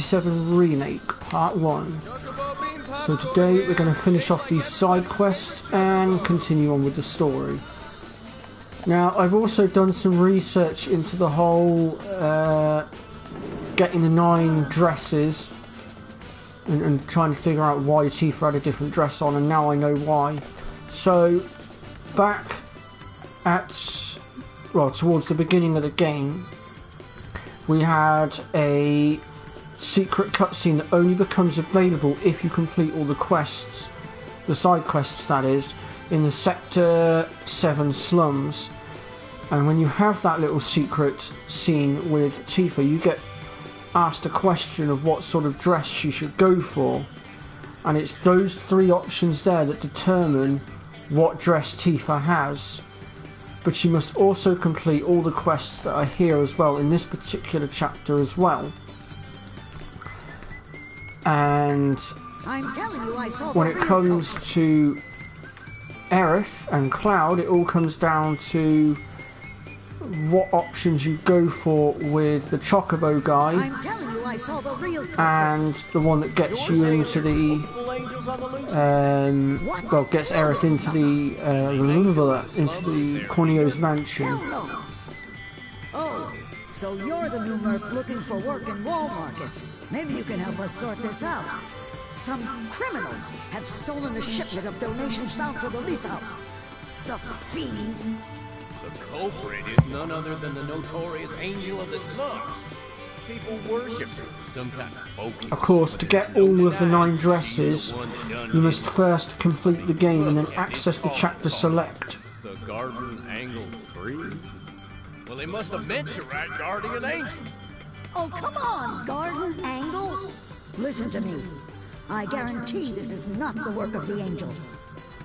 7 Remake Part 1. So today we're going to finish off these side quests and continue on with the story. Now I've also done some research into the whole getting the 9 dresses and trying to figure out why Tifa had a different dress on, and now I know why. So back at, well, towards the beginning of the game, we had a secret cutscene that only becomes available if you complete all the quests, the side quests that is, in the Sector 7 slums. And when you have that little secret scene with Tifa, you get asked a question of what sort of dress she should go for, and it's those 3 options there that determine what dress Tifa has. But she must also complete all the quests that are here as well in this particular chapter as well. And I'm telling you, I saw when it comes to Aerith and Cloud, it all comes down to what options you go for with the Chocobo guy. I'm telling you, I saw the real and the one that gets you into the well, gets Aerith into the Corneo's mansion. No. Oh, so you're the new merc looking for work in Wall Market. Maybe you can help us sort this out. Some criminals have stolen a shipment of donations bound for the Leaf House. The fiends! The culprit is none other than the notorious Angel of the Slums. People worship her for some kind of bogey. Of course, to get all of the 9 dresses, you must first complete the game and then access the chapter select. The Garden Angle 3? Well, they must have meant to write Guardian Angel. Oh, come on, Garden Angle! Listen to me. I guarantee this is not the work of the Angel.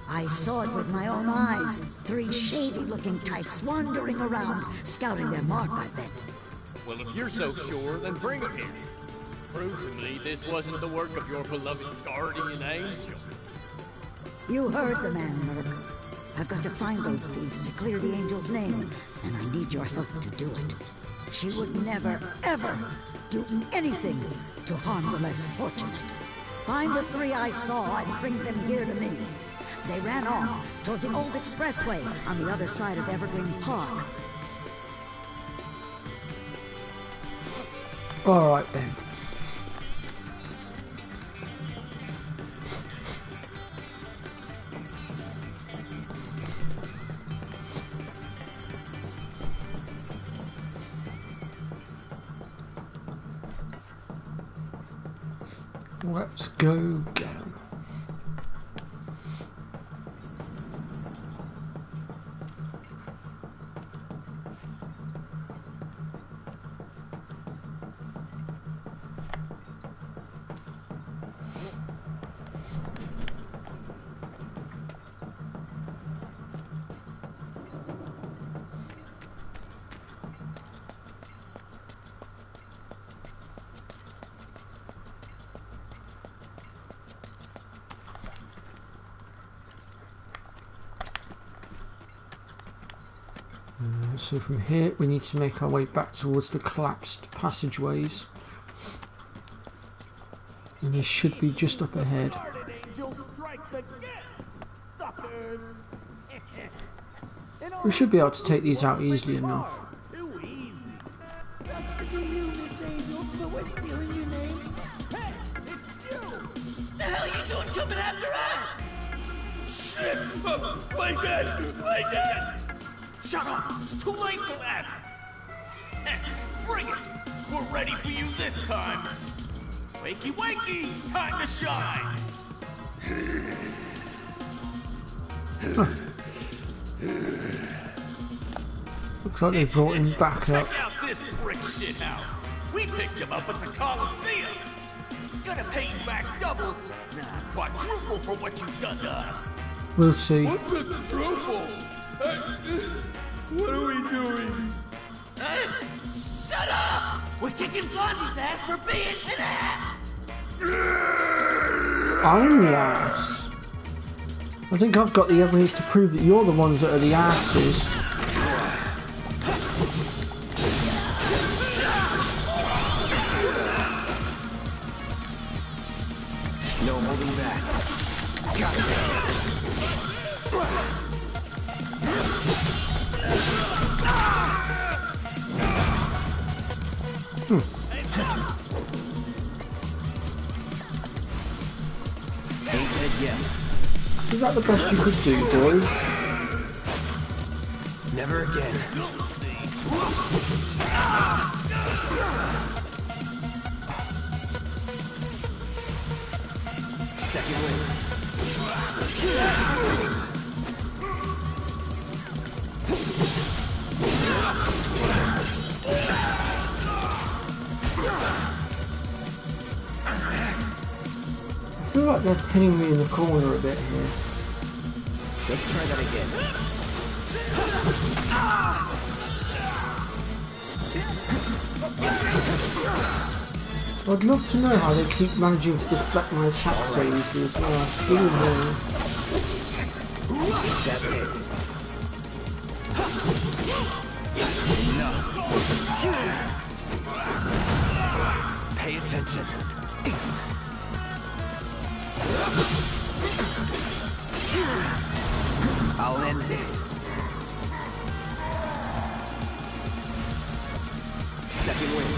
I saw it with my own eyes. 3 shady-looking types wandering around, scouting their mark, I bet. Well, if you're so sure, then bring them here. Prove to me this wasn't the work of your beloved Guardian Angel. You heard the man, Merc. I've got to find those thieves to clear the Angel's name, and I need your help to do it. She would never, ever do anything to harm the less fortunate. Find the 3 I saw and bring them here to me. They ran off toward the old expressway on the other side of Evergreen Park. Alright then. Let's go get 'em. So from here we need to make our way back towards the collapsed passageways, and this should be just up ahead. We should be able to take these out easily enough. The hell are you doing coming after us? Shit! My dad! Shut up! It's too late for that! Bring it! We're ready for you this time! Wakey wakey! Time to shine! Looks like they brought him back up. Check out this brick shit house! We picked him up at the Coliseum! Gonna pay you back double, nah, quadruple for what you've done to us! We'll see. What's a quadruple? What are we doing? Shut up! We're kicking Blondie's ass for being an ass! I'm the ass. I think I've got the evidence to prove that you're the ones that are the asses. No holding back. Gotcha. Ain't dead yet. Is that the best you could do, boys? Never again. Second wave. I feel like they're pinning me in the corner a bit here. Let's try that again. I'd love to know how they keep managing to deflect my attacks so easily as well. That's really annoying. That's it. Enough. Pay attention. I'll end this. Second win.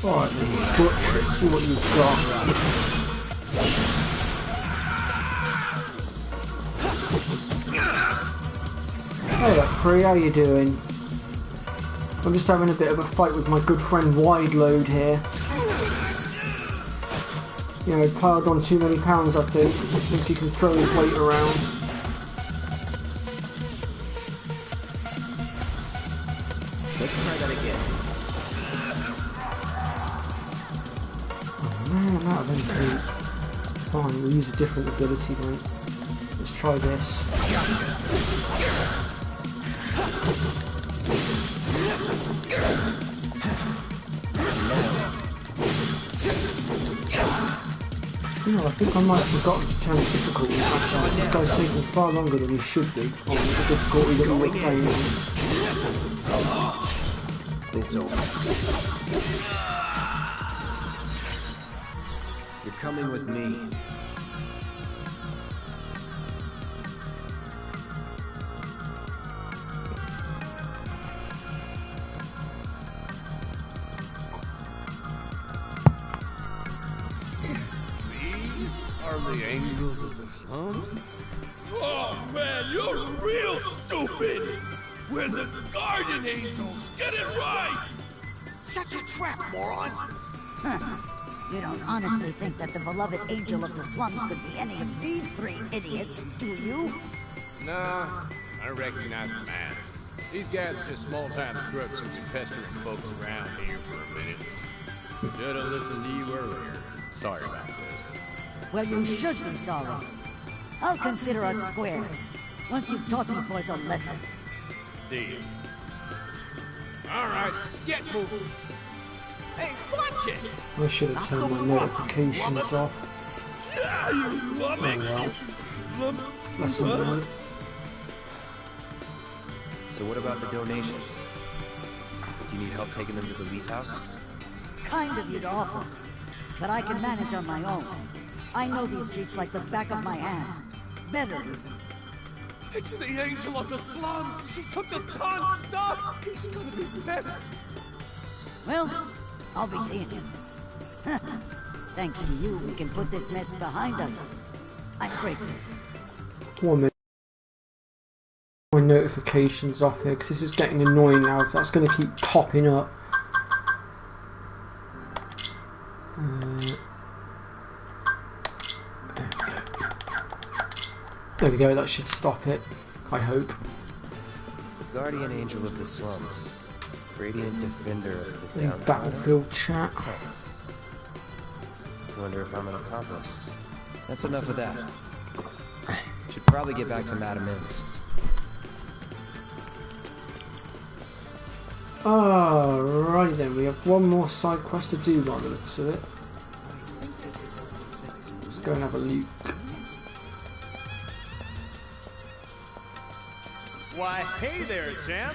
Alright then, Butch, let's see what you've got. Hey there, Cree, how you doing? I'm just having a bit of a fight with my good friend Wide Load here. You know, piled on too many pounds, I think. Thinks he can throw his weight around. Let's try that again. Oh man, I'm out of MP. Fine, we'll use a different ability, mate. Let's try this. You know, I think I might have forgotten to turn the difficulty back on. This guy's taking far longer than he should be. On the difficulty that we were playing on. It's over. You're coming with me. The angels of the slums? Oh man, you're real stupid! We're the guardian angels! Get it right! Shut your trap, moron! Huh. You don't honestly think that the beloved angel of the slums could be any of these three idiots, do you? Nah, I recognize the masks. These guys are just small-time crooks who've been pestering folks around here for a minute. Should've listened to you earlier. Sorry about this. Well, you should be sorry. I'll consider us square, once you've taught these boys a lesson. Deal. Alright, get moving. Hey, watch it! I should have turned my notifications off. Yeah, you lummox! Lesson learned. So what about the donations? Do you need help taking them to the Leaf House? Kind of you to offer, but I can manage on my own. I know these streets like the back of my hand. Better even. It's the angel of the slums! She took the Dawn stuff! He's gonna be pissed! Well, I'll be seeing you. Thanks to you, we can put this mess behind us. I'm grateful. 1 minute. My notifications off here because this is getting annoying now. If that's going to keep popping up. There we go, that should stop it, I hope. The guardian angel of the slums. Radiant defender of the downtrodden. Battlefield chat. Wonder if I'm an accomplice. That's enough of that. Should probably get back to Madam M's. Alright then, we have one more side quest to do by the looks of it. Let's go and have a look. Why, hey there, champ!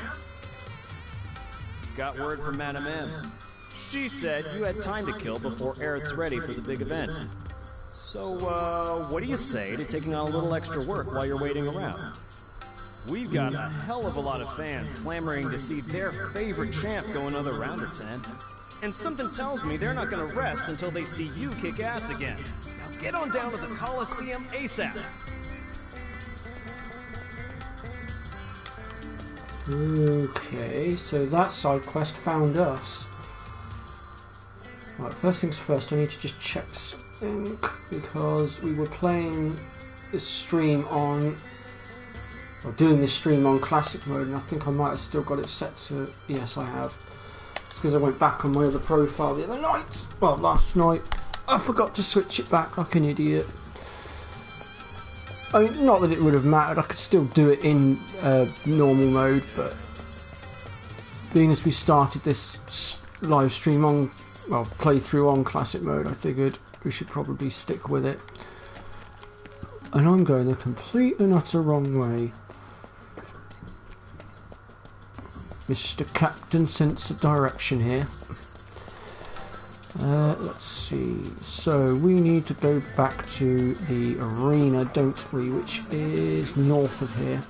Got word from Madam M. She said you had time to kill before Aerith's ready for the big event. So, what do you say to taking on a little extra work while you're waiting around? We've got a hell of a lot of fans clamoring to see their favorite champ go another round or 10. And something tells me they're not gonna rest until they see you kick ass again. Now get on down to the Coliseum ASAP! Okay, so that side quest found us. Right, first things first, I need to just check something, because we were playing this stream on, or doing this stream on classic mode, and I think I might have still got it set to, yes I have. It's because I went back on my other profile the other night, well last night, I forgot to switch it back like an idiot. I mean, not that it would have mattered, I could still do it in normal mode, but being as we started this live stream on, well, playthrough on classic mode, I figured we should probably stick with it. And I'm going the complete and utter wrong way. Mr. Captain Sense of Direction here. Let's see. So we need to go back to the arena, don't we? Which is north of here.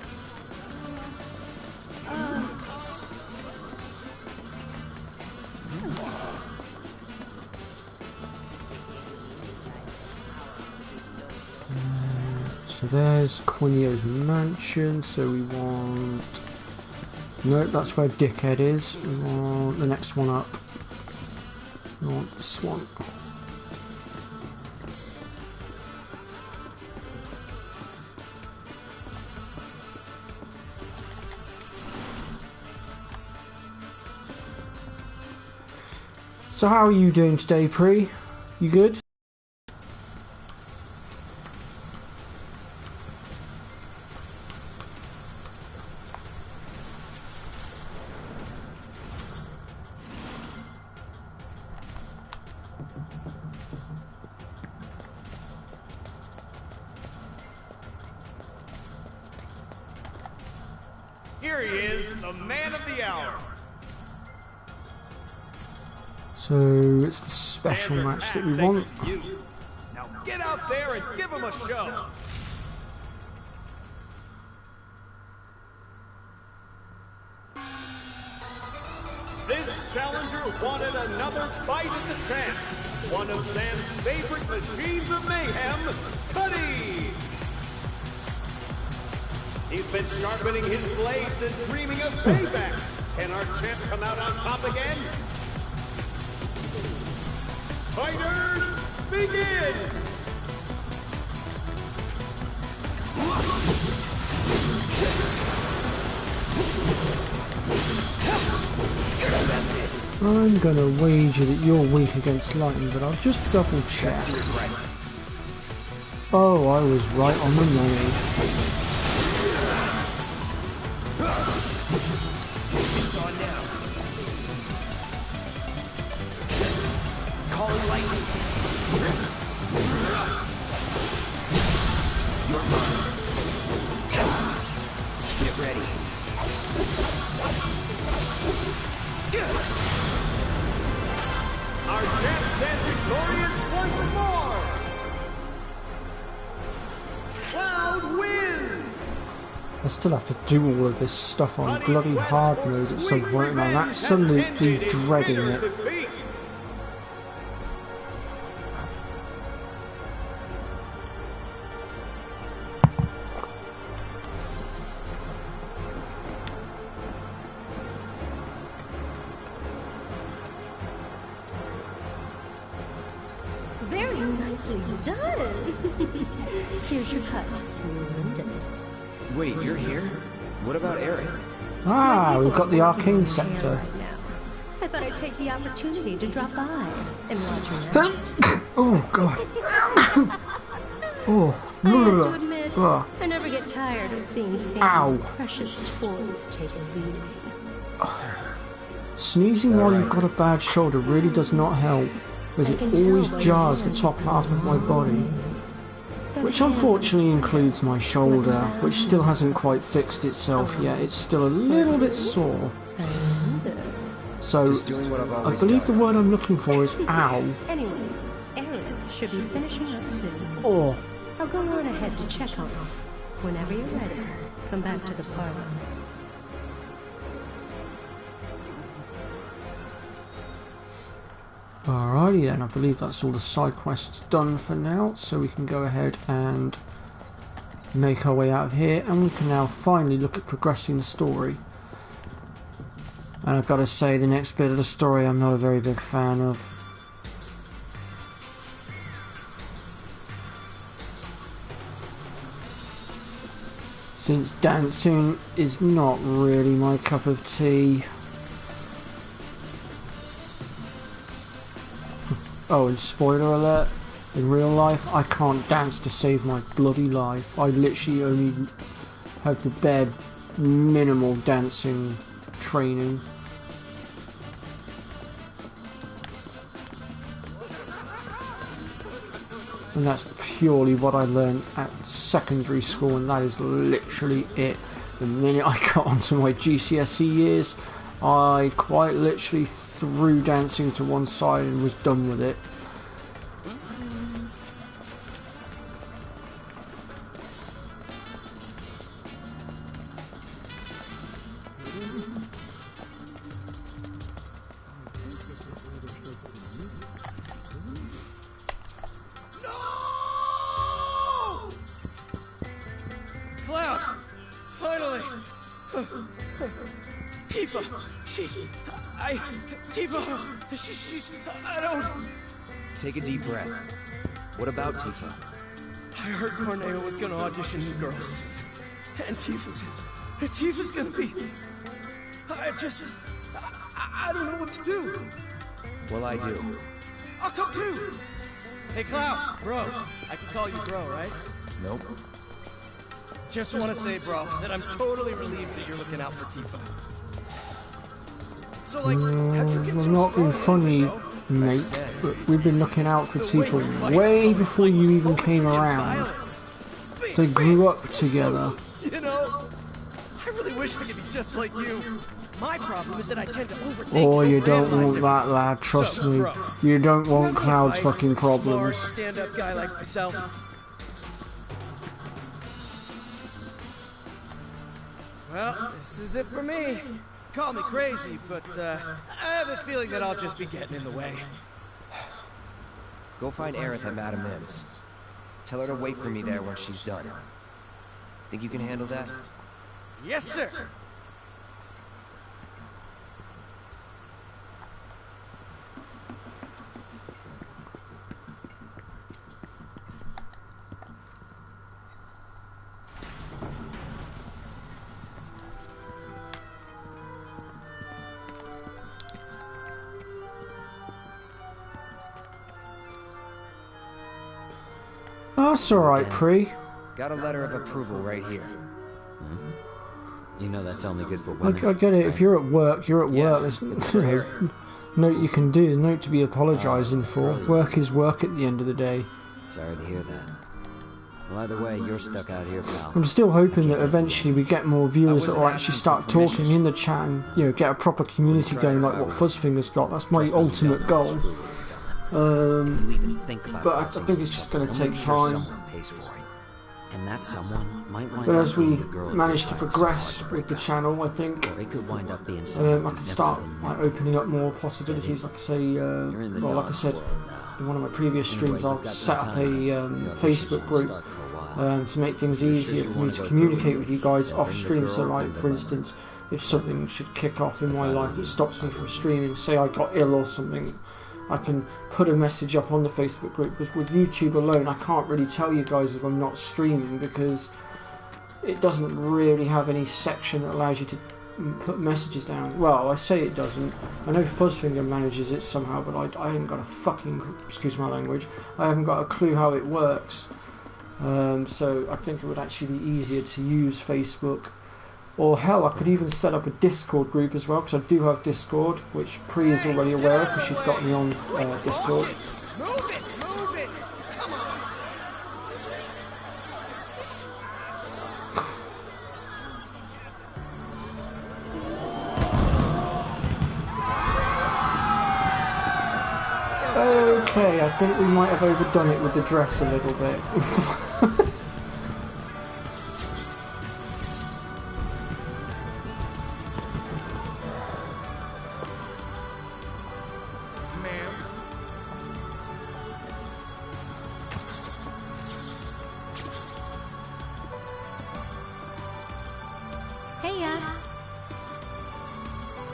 So there's Quinio's mansion. So we want. Nope, that's where Dickhead is. We want the next one up. We want this one. So how are you doing today, Pri? You good? Here he is, the man of the hour. So it's the special match that we want. Now get out there and give him a show. This challenger wanted another fight at the champ. One of Sam's favorite machines of mayhem, Cuddy. He's been sharpening his blades and dreaming of payback. Can our champ come out on top again? Fighters, begin! I'm gonna wager that you're weak against lightning, but I'll just double check. Oh, I was right on the money. It's on now. Calling lightning. You're mine. Get ready. Our champ stands victorious once more! Cloud wins! I still have to do all of this stuff on bloody hard mode at some point, and I'm absolutely dreading it. Very nicely done. Here's your cut. You earned it. Wait, you're here? What about Aerith? Ah, we've got the arcane sector. Right now. I thought I'd take the opportunity to drop by and watch your magic. Oh, God. Oh, I have to admit, Ugh. I never get tired of seeing Ow. Sam's precious toys take a beating. Sneezing while you've got a bad shoulder really does not help, as it always jars the top half of my body. Which unfortunately includes my shoulder, which still hasn't quite fixed itself yet. It's still a little bit sore. So, Just doing what I've I always believe the done. word I'm looking for is ow. Anyway, Aerith should be finishing up soon. Or, I'll go on ahead to check on her. Whenever you're ready, come back to the parlor. alrighty then, I believe that's all the side quests done for now, so we can go ahead and make our way out of here, and we can now finally look at progressing the story. And I've got to say, the next bit of the story I'm not a very big fan of. Since dancing is not really my cup of tea. Oh, and spoiler alert, in real life I can't dance to save my bloody life. I literally only have the bare minimal dancing training. And that's purely what I learned at secondary school, and that is literally it. The minute I got onto my GCSE years, I quite literally threw dancing to one side and was done with it. She's... I don't... Take a deep breath. What about Tifa? I heard Corneo was gonna audition you girls. And Tifa's gonna be... I don't know what to do. Well, I do. I'll come too. Hey, Cloud, bro. I can call you bro, right? Nope. Just want to say, bro, that I'm totally relieved that you're looking out for Tifa. So, like, how'd you get We're so not being strong funny, anyway, bro? mate, but we've been looking out for Tifa way before you even came around. They grew up together. You know, I really wish I could be just like you. My problem is that I tend to overthink. Oh, you and don't overanalyze want everything. that, lad, trust So, me. bro, You don't do you want have any Cloud's advice fucking for a problems. smart, stand-up guy like myself? Well, this is it for me. Call me crazy, but I have a feeling that I'll just be getting in the way. Go find Aerith at Madame Mim's. Tell her to wait for me there when she's done. Think you can handle that? Yes, sir. That's alright, Pre. Got a letter of approval right here. You know that's only good for women. I get it, if you're at work, you're at Yeah, work. it's There's for there's Aerith. note you can do, there's note to be apologising for. brilliant. Work is work at the end of the day. Sorry to hear that. Well, either way, you're stuck out here, pal. I'm still hoping that eventually we get more viewers that will actually start talking in the chat and, you know, get a proper community going like what Fuzzfinger's got. That's my ultimate goal. You even think about But I crossing think it's just going to and take make sure time. someone pays for it. And that someone might wind But up as we being the girl who manage to tried so progress hard to with break the up. channel, I think Or it could wind up being someone I we've can never start even like met opening up before. more possibilities. Like I say, You're in the well, like I dance said world now. in one of my previous Anyway, streams, you've I'll got set some up time a now. Your audition Facebook won't group start for a while. to make things You're sure easier you for me wanna to go communicate through with you this? guys Then off bring the stream. So, girl like and the for lemon. instance, if something should kick off in If my I were life that you, stops me from streaming, say I got ill or something, I can put a message up on the Facebook group. Because with YouTube alone, I can't really tell you guys if I'm not streaming because it doesn't really have any section that allows you to put messages down. Well, I say it doesn't. I know Fuzzfinger manages it somehow, but I haven't got a fucking, excuse my language, I haven't got a clue how it works. So I think it would actually be easier to use Facebook. Or hell, I could even set up a Discord group as well, because I do have Discord, which Pri is already aware of, because she's got me on Discord. Move it! Move it! Come on! Okay, I think we might have overdone it with the dress a little bit.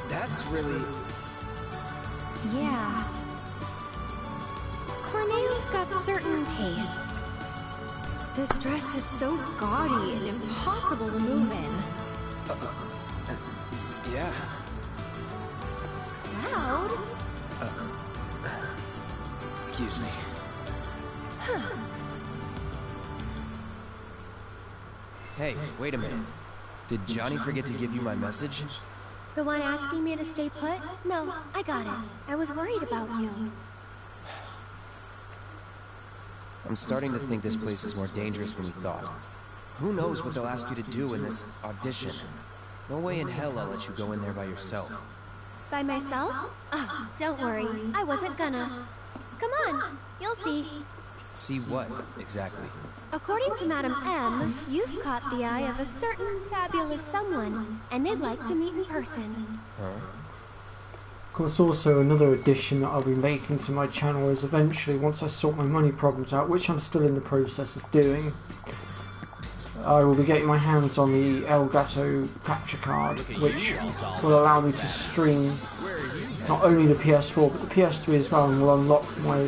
That's really... Yeah. Corneo's got certain tastes. This dress is so gaudy and impossible to move in. Yeah. Cloud? Excuse me. Huh. Hey, wait a minute. Did Johnny forget to give you my message? The one asking me to stay put? No, I got it. I was worried about you. I'm starting to think this place is more dangerous than we thought. Who knows what they'll ask you to do in this audition? No way in hell I'll let you go in there by yourself. By myself? Oh, don't worry. I wasn't gonna. Come on, you'll see. See what, exactly? According to Madam M, you've caught the eye of a certain fabulous someone, and they'd like to meet in person. Huh? Of course, also another addition that I'll be making to my channel is eventually, once I sort my money problems out, which I'm still in the process of doing, I will be getting my hands on the Elgato capture card, which will allow me to stream not only the PS4 but the PS3 as well, and will unlock my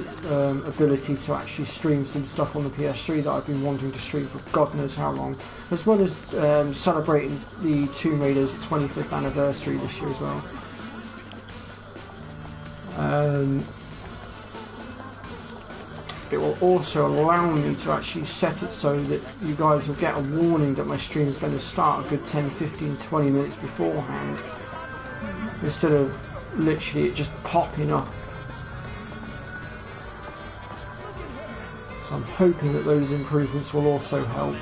ability to actually stream some stuff on the PS3 that I've been wanting to stream for God knows how long, as well as celebrating the Tomb Raider's 25th anniversary this year as well. It will also allow me to actually set it so that you guys will get a warning that my stream is going to start a good 10, 15, 20 minutes beforehand, instead of literally it just popping up. So I'm hoping that those improvements will also help.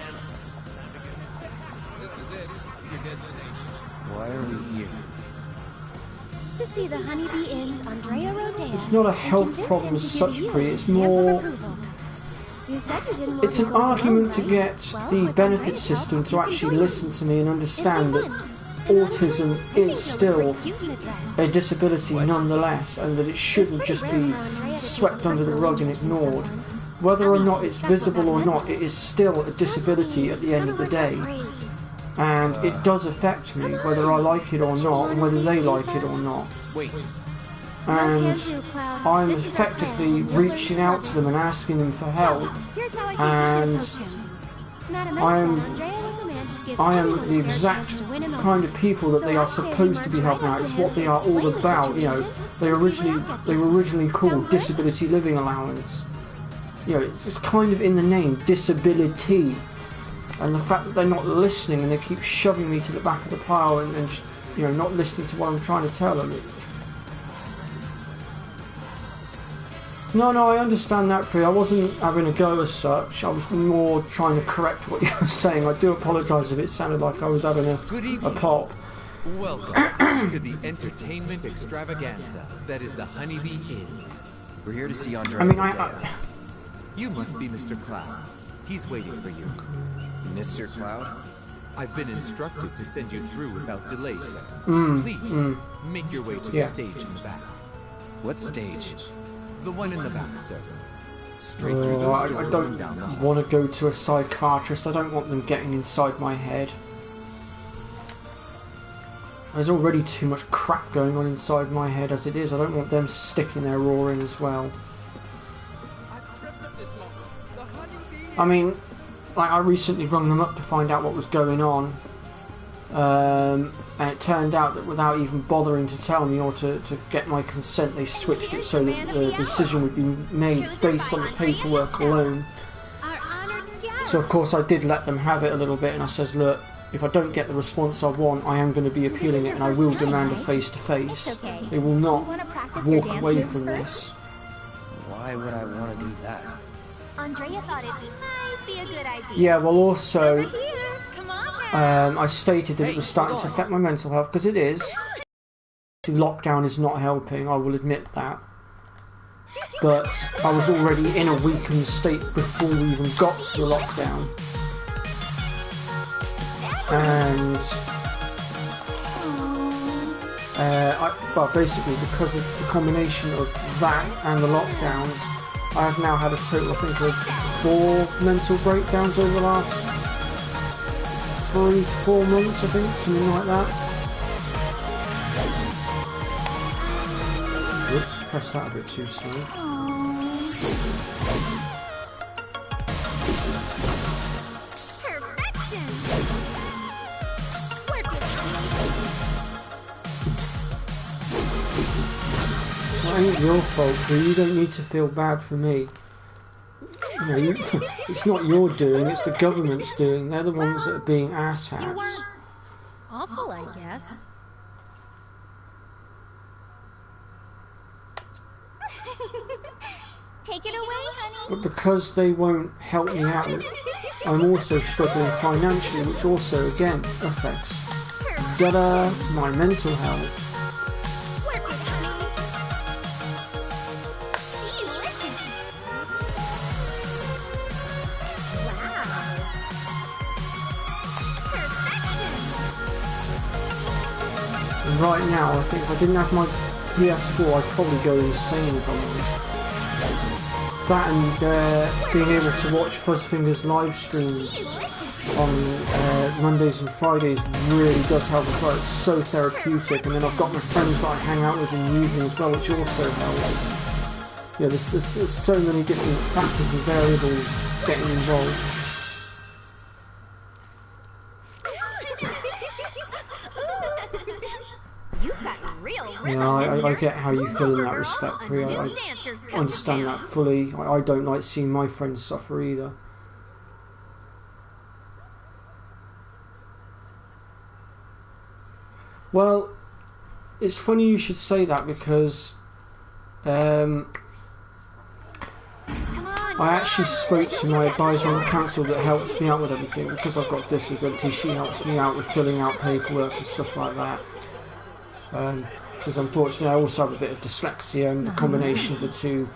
Why are we here? To see the Honeybee Inn's Andrea Rodeo. It's not a health problem as such, Pri. It's more... It's an argument to get the benefit system to actually listen to me and understand that autism is still a disability nonetheless, and that it shouldn't just be swept under the rug and ignored. Whether or not it's visible or not, it is still a disability at the end of the day. And it does affect me, whether I like it or not, and whether they like it or not. And I'm effectively reaching out to them and asking them for help, and I am the exact kind of people that they are supposed to be helping out. It's what they are all about. You know, they were originally called Disability Living Allowance. You know, it's kind of in the name, disability. And the fact that they're not listening and they keep shoving me to the back of the pile and just, you know, not listening to what I'm trying to tell them. No, I understand that, Pri. I wasn't having a go as such. I was more trying to correct what you were saying. I do apologise if it sounded like I was having a pop. Welcome to the entertainment extravaganza that is the Honeybee Inn. We're here to see Andrea. I mean, You must be Mr. Cloud. He's waiting for you. Mr. Cloud? I've been instructed to send you through without delay, sir. Please, make your way to the stage in the back. What stage? The one in the back, sir. Straight through those doors and down the hall. I don't want to go to a psychiatrist. I don't want them getting inside my head. There's already too much crap going on inside my head as it is. I don't want them sticking their raw in as well. I mean, like, I recently rung them up to find out what was going on, and it turned out that without even bothering to tell me or to get my consent, they switched it so that the decision would be made based on the paperwork alone. So of course I did let them have it a little bit, and I says, look, if I don't get the response I want, I am going to be appealing it, and I will demand a face-to-face. They will not walk away from this. Why would I want to do that? Andrea thought it might be a good idea. Yeah, well, also, I stated that it was starting to affect my mental health, because it is. The lockdown is not helping, I will admit that. but I was already in a weakened state before we even got to the lockdown. And well, basically because of the combination of that and the lockdowns, I have now had a total, I think, of 4 mental breakdowns over the last 3 to 4 months, I think, something like that. Whoops, pressed that a bit too slow. It ain't your fault, but you don't need to feel bad for me. You know, it's not your doing, it's the government's doing. They're the ones that are being asshats. You weren't awful, I guess. Take it away, honey. But because they won't help me out, I'm also struggling financially, which also, again, affects my mental health. Right now, I think if I didn't have my PS4, I'd probably go insane if I'm honest. That and being able to watch Fuzzfinger's live streams on Mondays and Fridays really does help as well. It's so therapeutic, and then I've got my friends that I hang out with in the evening as well, which also helps. Yeah, there's so many different factors and variables getting involved. Yeah, I get how you feel in that respect, Rhea. I understand that fully. I don't like seeing my friends suffer either. Well, it's funny you should say that because I actually spoke to my advisor on the council that helps me out with everything. Because I've got disability, she helps me out with filling out paperwork and stuff like that. Because unfortunately I also have a bit of dyslexia, and the combination of the two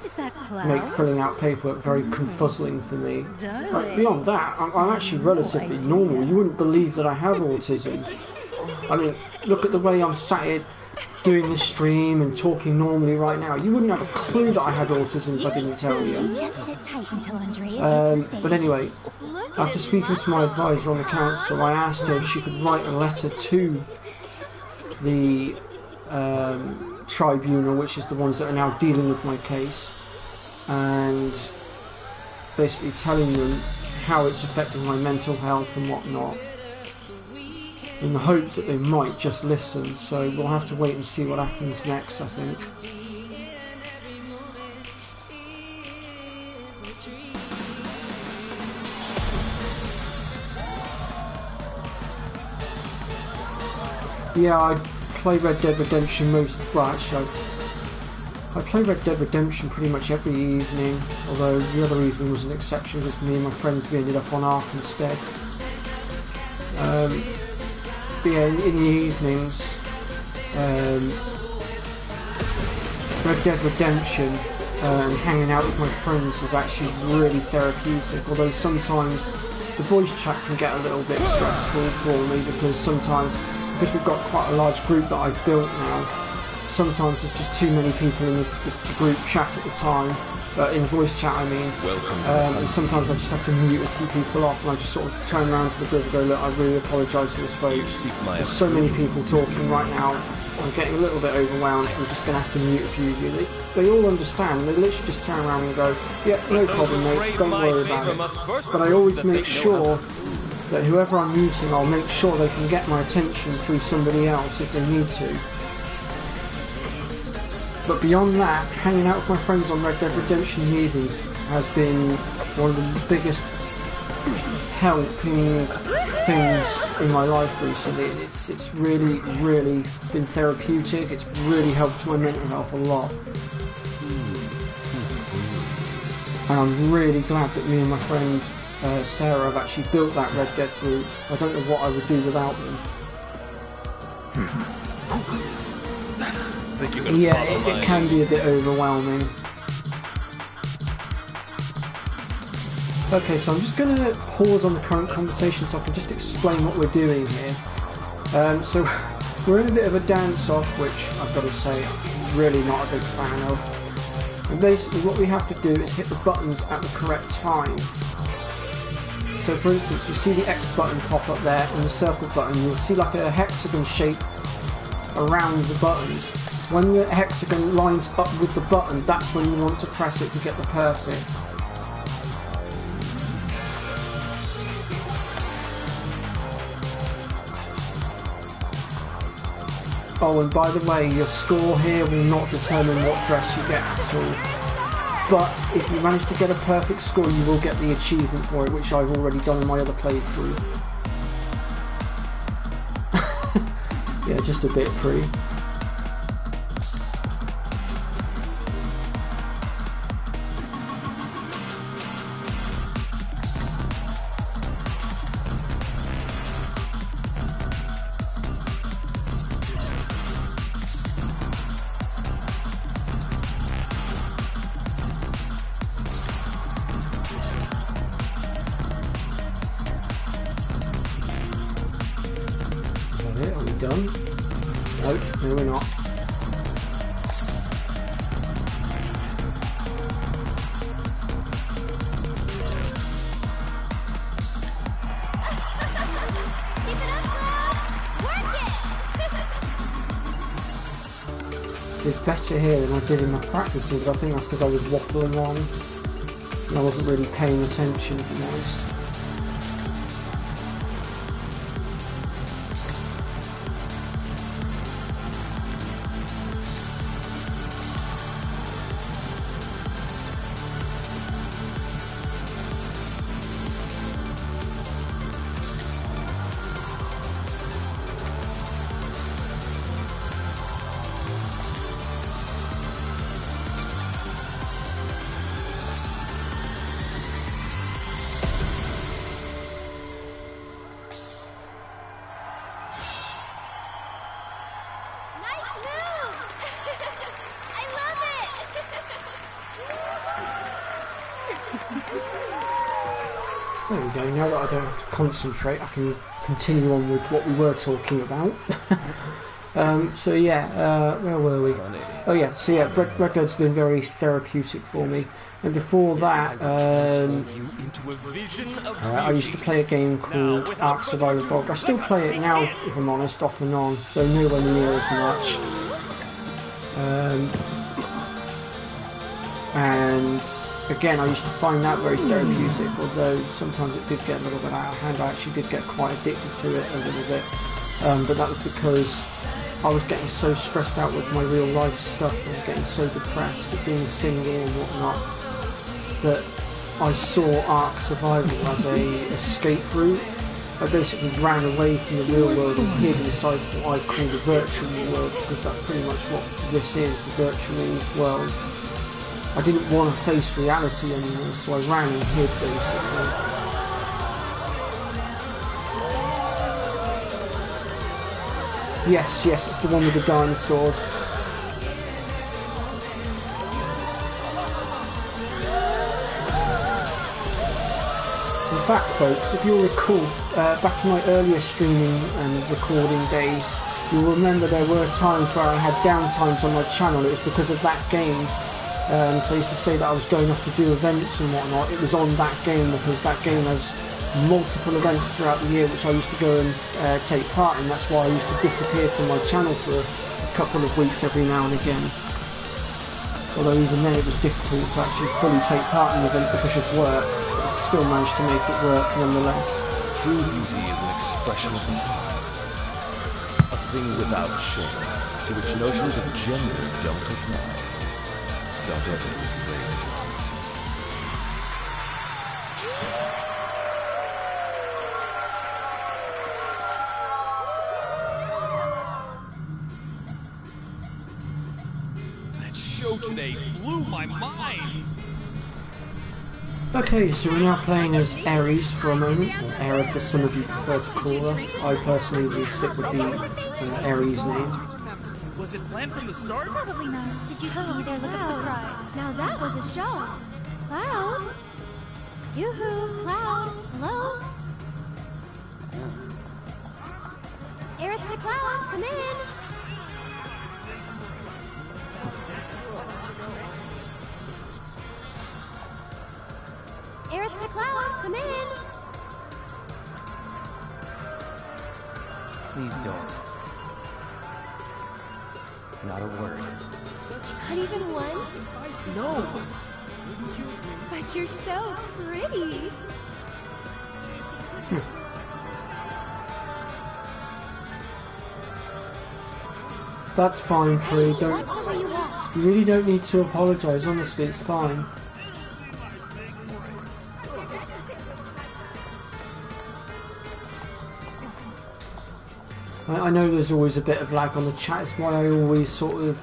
make filling out paperwork very confuzzling for me. Like, beyond that, I'm actually relatively normal. You wouldn't believe that I have autism. I mean, look at the way I'm sat here doing this stream and talking normally right now. You wouldn't have a clue that I had autism if I didn't tell you. But anyway, after speaking to my advisor on the council, I asked her if she could write a letter to the tribunal, which is the ones that are now dealing with my case, and basically telling them how it's affecting my mental health and whatnot, in the hopes that they might just listen. So we'll have to wait and see what happens next, I think. Yeah, I play Red Dead Redemption I play Red Dead Redemption pretty much every evening, although the other evening was an exception because me and my friends, we ended up on Ark instead. But yeah, in the evenings, Red Dead Redemption and hanging out with my friends is actually really therapeutic, although sometimes the voice chat can get a little bit stressful for me because sometimes, because we've got quite a large group that I've built now, sometimes there's just too many people in the group chat at the time, in voice chat I mean, and sometimes I just have to mute a few people off, and I just sort of turn around to the group and go, look, I really apologise for this folks, there's so many people talking right now, I'm getting a little bit overwhelmed, I'm just going to have to mute a few of you. They all understand, they literally just turn around and go, yeah, no problem mate, don't worry about it. But I always make sure that whoever I'm muting, I'll make sure they can get my attention through somebody else if they need to. But beyond that, hanging out with my friends on Red Dead Redemption evenings has been one of the biggest helping things in my life recently. It's really, really been therapeutic. It's really helped my mental health a lot. And I'm really glad that me and my friend Sarah have actually built that Red Dead group. I don't know what I would do without them. Think you're gonna Yeah, it can be a bit overwhelming. Okay, so I'm just going to pause on the current conversation so I can just explain what we're doing here. So we're in a bit of a dance-off, which I've got to say I'm really not a big fan of. And basically what we have to do is hit the buttons at the correct time. So for instance, you see the X button pop up there and the circle button, you'll see like a hexagon shape around the buttons. When the hexagon lines up with the button, that's when you want to press it to get the perfect. Oh, and by the way, your score here will not determine what dress you get at all. But if you manage to get a perfect score, you will get the achievement for it, which I've already done in my other playthrough. Yeah, just a bit free. Are we done? No, we're not. Keep it up, Cloud! Work it! Did better here than I did in my practicing, but I think that's because I was waffling on and I wasn't really paying attention, if I'm honest. There we go, now that I don't have to concentrate, I can continue on with what we were talking about. So yeah, where were we? Oh yeah, so yeah, Red Dead's been very therapeutic for me. And before that, I used to play a game called Ark Survival Evolved. I still play it now, if I'm honest, off and on, though nowhere near as much. And again, I used to find that very therapeutic, although sometimes it did get a little bit out of hand. I actually did get quite addicted to it a little bit, but that was because I was getting so stressed out with my real life stuff. I was getting so depressed at being single and whatnot that I saw Ark Survival as a escape route. I basically ran away from the real world and hid inside what I call the virtual world, because that's pretty much what this is, the virtual world. I didn't want to face reality anymore, so I ran and hid, basically. Yes, it's the one with the dinosaurs. In fact, folks, if you'll recall, back in my earlier streaming and recording days, you'll remember there were times where I had downtimes on my channel. It was because of that game. So I used to say that I was going off to do events and whatnot. It was on that game because that game has multiple events throughout the year which I used to go and take part in. That's why I used to disappear from my channel for a couple of weeks every now and again. Although even then it was difficult to actually fully take part in the event because of work. But I still managed to make it work nonetheless. True beauty is an expression of the heart. A thing without shame, to which notions of gender don't apply. Don't ever be afraid. That show today blew my mind! Okay, so we're now playing as Ares for a moment, or Era for some of you prefer to call her. I personally will stick with the Ares name. Was it planned from the start? Probably not. Did you see their look of surprise? Now that was a show. Cloud? Yoo-hoo, Cloud. Hello? Aerith to Cloud, come in. Aerith to Cloud, come in. Please don't. Not a word. Not even one? No! But you're so pretty. That's fine, Free. Hey, Don't. watch the way you walk. You really don't need to apologise. Honestly, it's fine. I know there's always a bit of lag on the chat. It's why I always sort of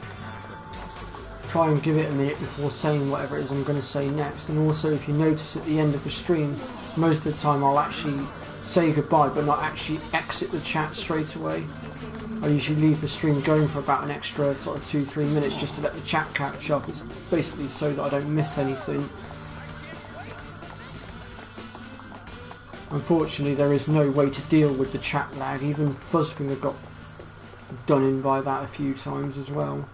try and give it a minute before saying whatever it is I'm going to say next. And also, if you notice at the end of the stream, most of the time I'll actually say goodbye but not actually exit the chat straight away. I usually leave the stream going for about an extra sort of 2-3 minutes just to let the chat catch up. It's basically so that I don't miss anything. Unfortunately, there is no way to deal with the chat lag. Even Fuzzfinger got done in by that a few times as well.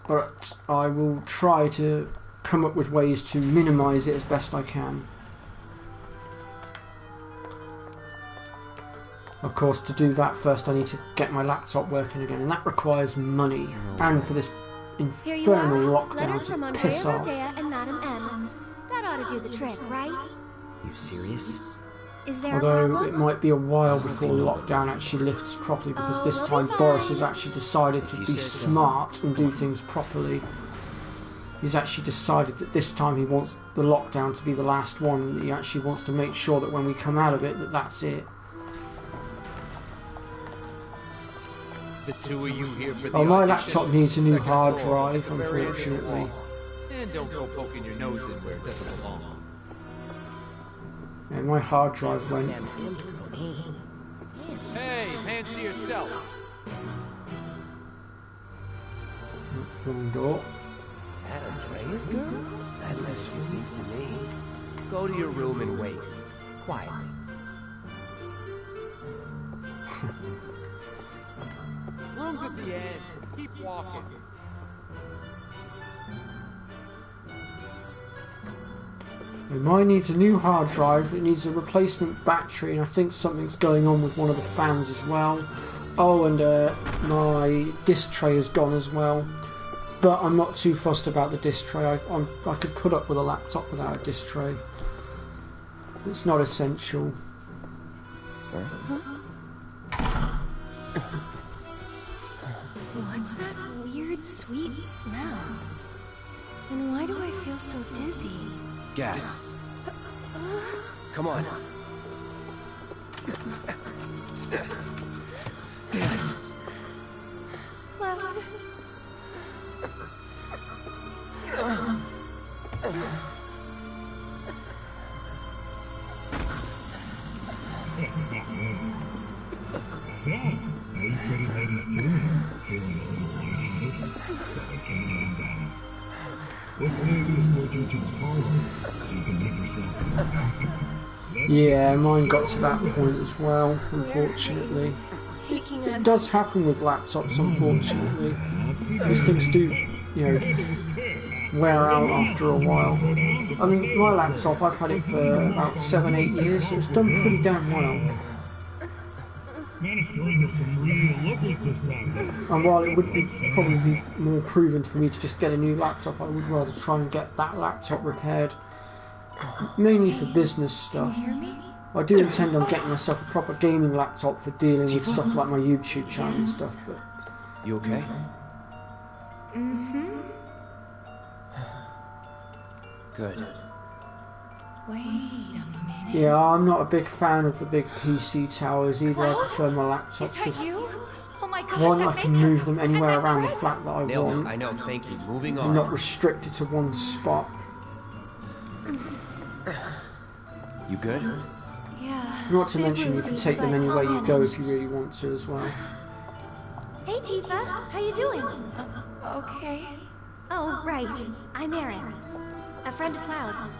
But I will try to come up with ways to minimise it as best I can. Of course, to do that first I need to get my laptop working again, and that requires money. And for this infernal lockdown Letters from to Andrea piss off. Rodea and Madam M. That ought to do the trick, right? You serious? Is there a Although problem? it might be a while before lockdown actually lifts properly, because this we'll time be Boris fine. has actually decided to be smart and do things properly. He's actually decided that this time he wants the lockdown to be the last one, and he actually wants to make sure that when we come out of it, that's it. The two of you here for the Oh, my audition? laptop needs a new Second hard floor, drive, the very end of the unfortunately. wall. And don't go poking your nose in where it doesn't belong. Yeah, my hard drive went. Hey, hands to yourself. Wrong door. That Andrea's girl? That lets few things to me. Go to your room and wait. Quietly. Room's at the end. Keep walking. Mine needs a new hard drive, it needs a replacement battery, and I think something's going on with one of the fans as well. Oh, and my disc tray is gone as well. But I'm not too fussed about the disc tray. I could put up with a laptop without a disc tray. It's not essential. What's that weird, sweet smell? And why do I feel so dizzy? Gas. Come on. Damn it. Cloud. Yeah, mine got to that point as well, unfortunately. It does happen with laptops, unfortunately. These things do, you know, wear out after a while. I mean, my laptop, I've had it for about 7-8 years, so it's done pretty damn well. And while it would be probably be more prudent for me to just get a new laptop, I would rather try and get that laptop repaired. Mainly for business stuff. I do intend on getting myself a proper gaming laptop for dealing with stuff like my YouTube channel and stuff. But you okay? Mm-hmm. Good. Wait a minute. yeah, I'm not a big fan of the big PC towers either. I Cloud? prefer my laptops. Is that you? Oh my god, One, that I can makeup move them and anywhere that around the dress. flat that I Nailed want. it. I know, thank you. Moving on. I'm not restricted to one spot. You good? Yeah. Not to bit mention you can bruisey, take them but anywhere I'll you go manage. if you really want to as well. Hey, Tifa. How you doing? Okay. Oh, right. I'm Erin. a friend of Cloud's.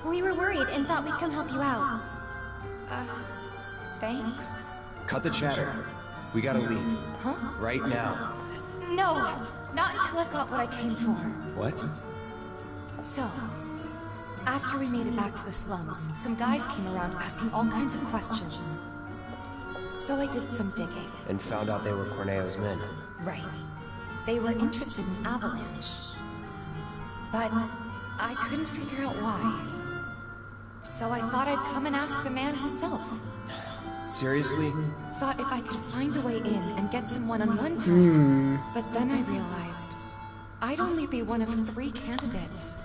We were worried and thought we'd come help you out. Thanks. Cut the chatter. We gotta leave. Huh? Right now. No, not until I've got what I came for. What? So, after we made it back to the slums, some guys came around asking all kinds of questions. So I did some digging. And found out they were Corneo's men. Right. They were interested in Avalanche. But I couldn't figure out why. So I thought I'd come and ask the man himself. Seriously? Thought if I could find a way in and get some one-on-one time. But then I realized I'd only be one of 3 candidates.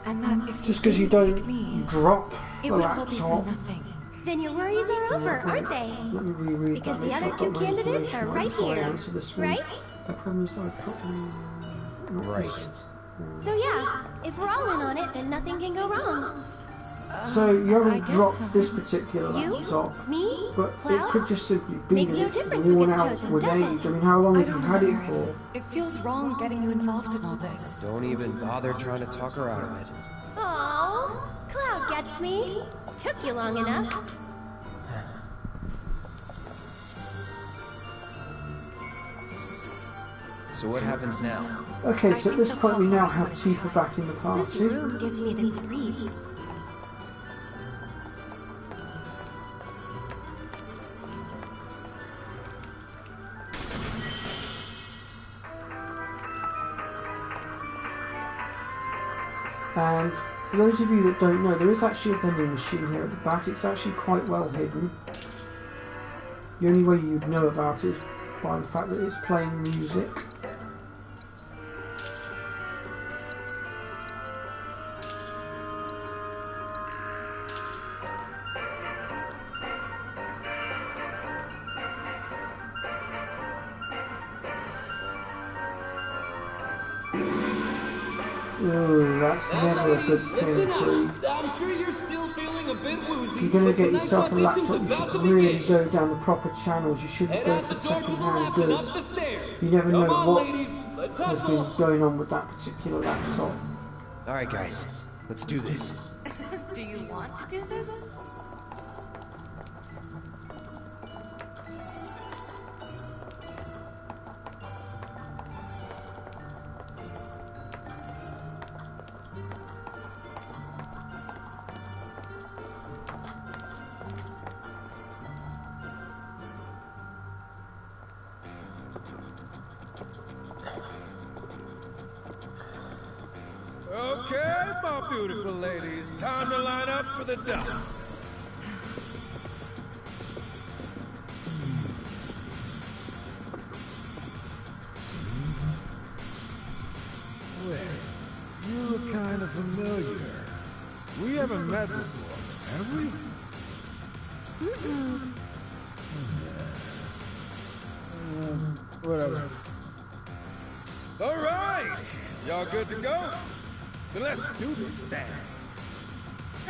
And that if just because you don't pick me, drop it the would all be for laptop. nothing. Then your worries are over, aren't they? Let me reread Because that. the other 2 candidates are right here, right? Right. So yeah, if we're all in on it, then nothing can go wrong. So you haven't dropped this particular You, laptop, me, but Cloud? it could just simply be Makes that no it's difference who worn gets out chosen, with does it? age. I mean, how long I have you don't had know, it Aerith. for? It feels wrong getting you involved in all this. Don't even bother trying to talk her out of it. Oh, Cloud gets me. Took you long enough. So what happens now? Okay, so at this point we now have Tifa back in the This party. room gives me the creeps. And for those of you that don't know, there is actually a vending machine here at the back. It's actually quite well hidden. The only way you'd know about it is by the fact that it's playing music. Oh, that's never a good thing, Cree. I'm sure you're still feeling a bit woozy. If you're going to get tonight's yourself a audition's laptop, you about should to really begin. go down the proper channels. You shouldn't Head go out for the door to the second-hand left and up the goods. stairs. You never know Come on, what ladies. Let's has hustle. been going on with that particular laptop. Alright guys, let's do this. Do you want to do this? Okay, my beautiful ladies, time to line up for the dump. Wait, you look kind of familiar. We haven't met before, have we? Whatever. All right, y'all good to go? Then let's do this thing.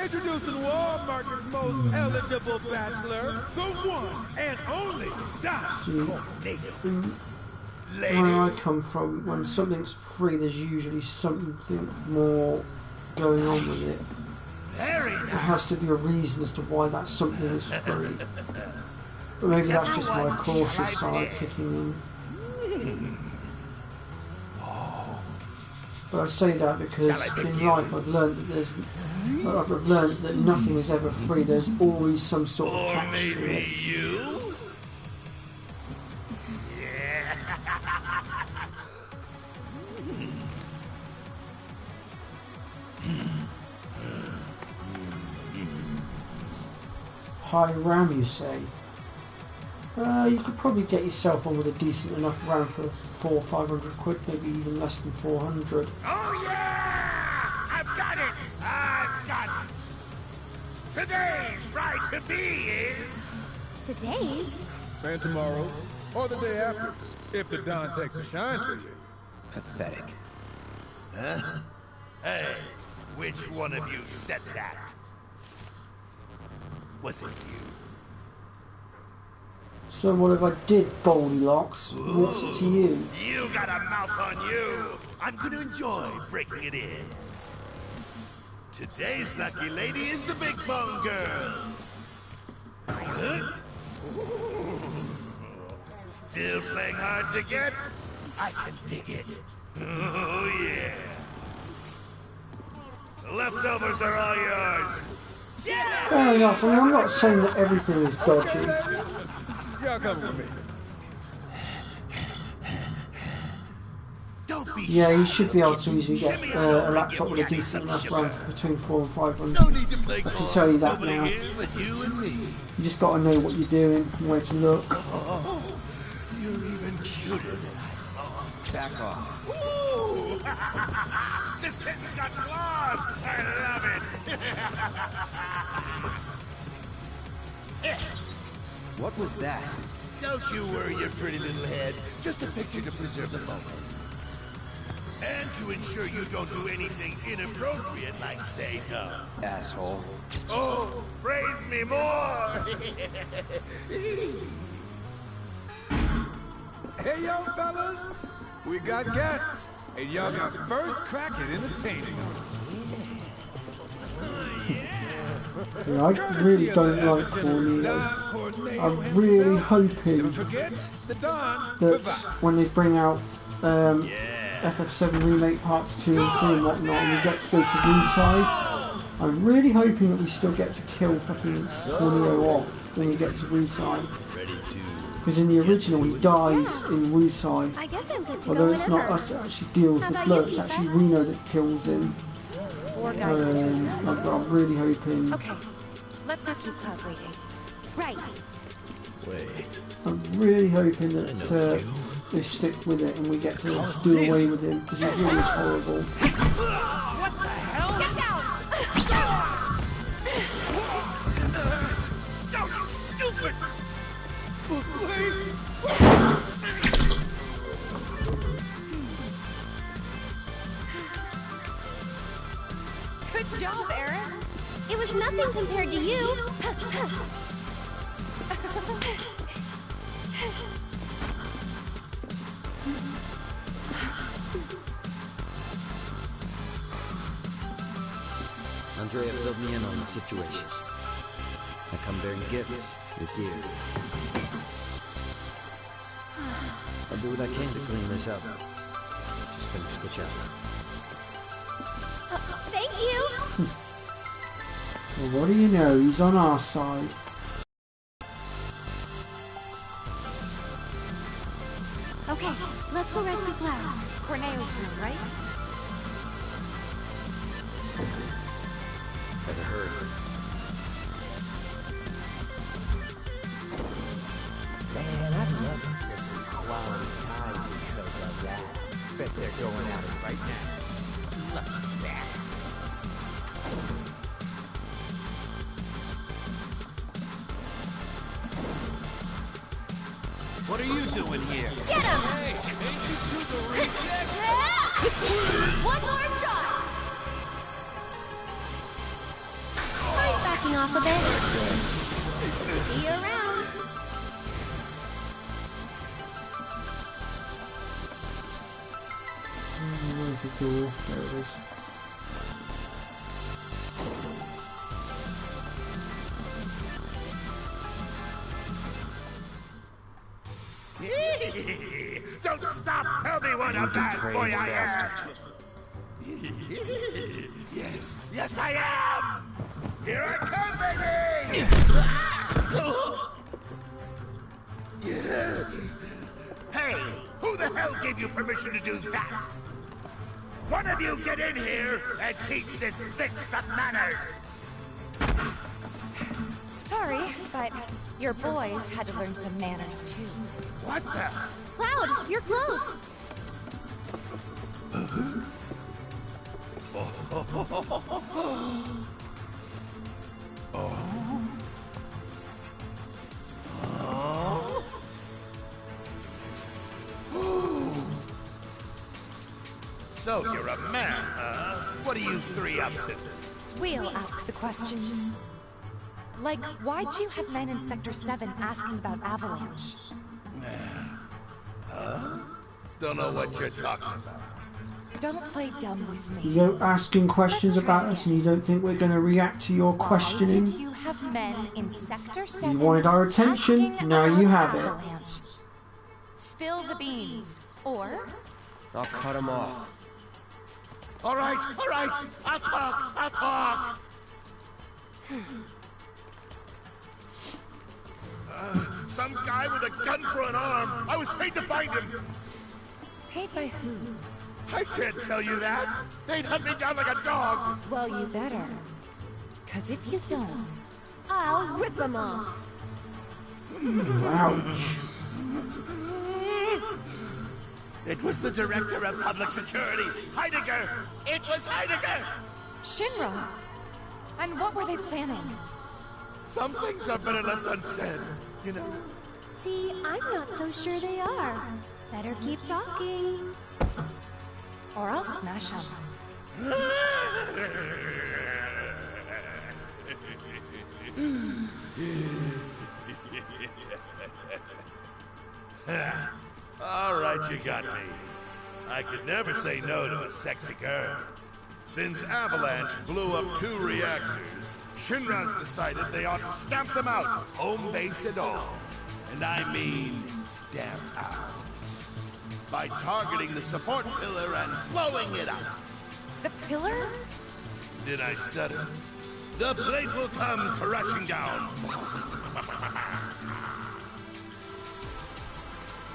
Introducing Walmart's most eligible bachelor, the one and only Don Corneo. Where I come from, when something's free, there's usually something more going on with it. Very There has to be a reason as to why that something is free. But maybe that's just my cautious side kicking in. But I say that because in life I've learned that nothing is ever free. There's always some sort of catch to it. You? High RAM, you say? You could probably get yourself on with a decent enough RAM for 400 or 500 quid, maybe even less than 400. Oh yeah! I've got it! I've got it! Today's bride to be is... Today's? And tomorrow's, or the day after's, if the Don takes a shine to you. Pathetic. Huh? Hey, which one of you said that? Was it you? So what if I did, Goldilocks? What's it to you? You got a mouth on you! I'm gonna enjoy breaking it in. Today's lucky lady is the big bone girl. Huh? Still playing hard to get? I can dig it. Oh, yeah. The leftovers are all yours. Yeah! Fair enough. I mean, I'm not saying that everything is dodgy. Y'all come with me. Don't be Yeah, you should be able to easily get a laptop with a decent enough RAM for between 400 and 500. No need to play I can tell you that now. you and me. You just got to know what you're doing and where to look. Oh, you're even cuter than I thought. Back off. Ooh! This kitten's got claws! I love it! What was that? Don't you worry your pretty little head. Just a picture to preserve the moment. And to ensure you don't do anything inappropriate like say no. Asshole. Oh, praise me more! Hey, yo, fellas! We got guests, and y'all got first crack at entertaining them. Yeah, I really don't like Tornado. I'm really hoping that when they bring out FF7 Remake Parts 2 and 3 and whatnot, and we get to go to Rootide, I'm really hoping that we still get to kill fucking Tornado off when we get to Rootide. Because in the original he dies in Rootide. Although it's not us that actually deals the blow, it's actually Reno that kills him. I'm really hoping. Okay, let's not keep Cloud waiting. Right. Wait. I'm really hoping that they stick with it and we get to do away with him because he really is horrible. What the hell? Get down! Oh, you stupid! Good job, Aaron. It was nothing compared to you. Andrea filled me in on the situation. I come bearing gifts with gear. I'll do what I can to clean this up. Just finish the job. Thank you. Well, what do you know? He's on our side. Okay, let's go rescue Cloud. Corneo's room, right? Never heard. Man, I'd love to spend some quality time because of that. Bet they're going at it right now. Lucky bastard. What are you doing here? Get him! Hey, ain't you two the reject? One more shot! I'm backing off a bit. See you around. Where's the door? There it is. Don't stop! Tell me what a bad boy I am! Yes, I am! Here I come, baby! Hey, who the hell gave you permission to do that? One of you get in here and teach this bitch some manners! Sorry, but your boys had to learn some manners too. What the? Cloud, you're close. So you're a man, huh? What are you three up to? We'll ask the questions. Like, why'd you have men in Sector 7 asking about Avalanche? Huh? Don't know what you're talking about. don't play dumb with me. You don't asking questions about us, and you don't think we're going to react to your questioning? Why did you have men in Sector 7 You wanted our attention, now you have it. Avalanche? Spill the beans, or... I'll cut him off. All right, I'll talk. Some guy with a gun for an arm. I was paid to find him. Paid by who? I can't tell you that. They'd hunt me down like a dog. Well, you better. 'Cause if you don't... I'll rip them off. Ouch. It was the director of public security, Heidegger. It was Heidegger. Shinra! And what were they planning? Some things are better left unsaid, you know. See, I'm not so sure they are. Better keep talking. Or I'll smash them. All right, you got me. I could never say no to a sexy girl. Since Avalanche blew up 2 reactors, Shinra's decided they ought to stamp them out, home base and all. And I mean stamp out. By targeting the support pillar and blowing it up. The pillar? Did I stutter? The blade will come crashing down.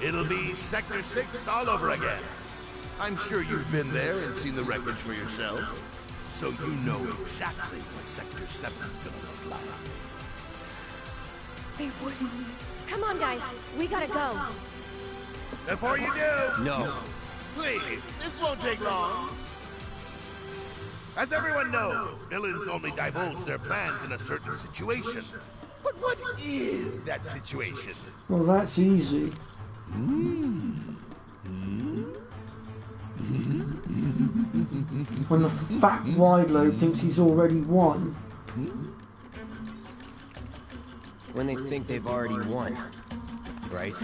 It'll be Sector 6 all over again. I'm sure you've been there and seen the wreckage for yourself. So you know exactly what Sector 7's gonna look like. They wouldn't. Come on, guys. We gotta go. Before you do... No. Please, this won't take long. As everyone knows, villains only divulge their plans in a certain situation. But what is that situation? Well, that's easy. When the fat wide lobe thinks he's already won. When they think they've already won. Right?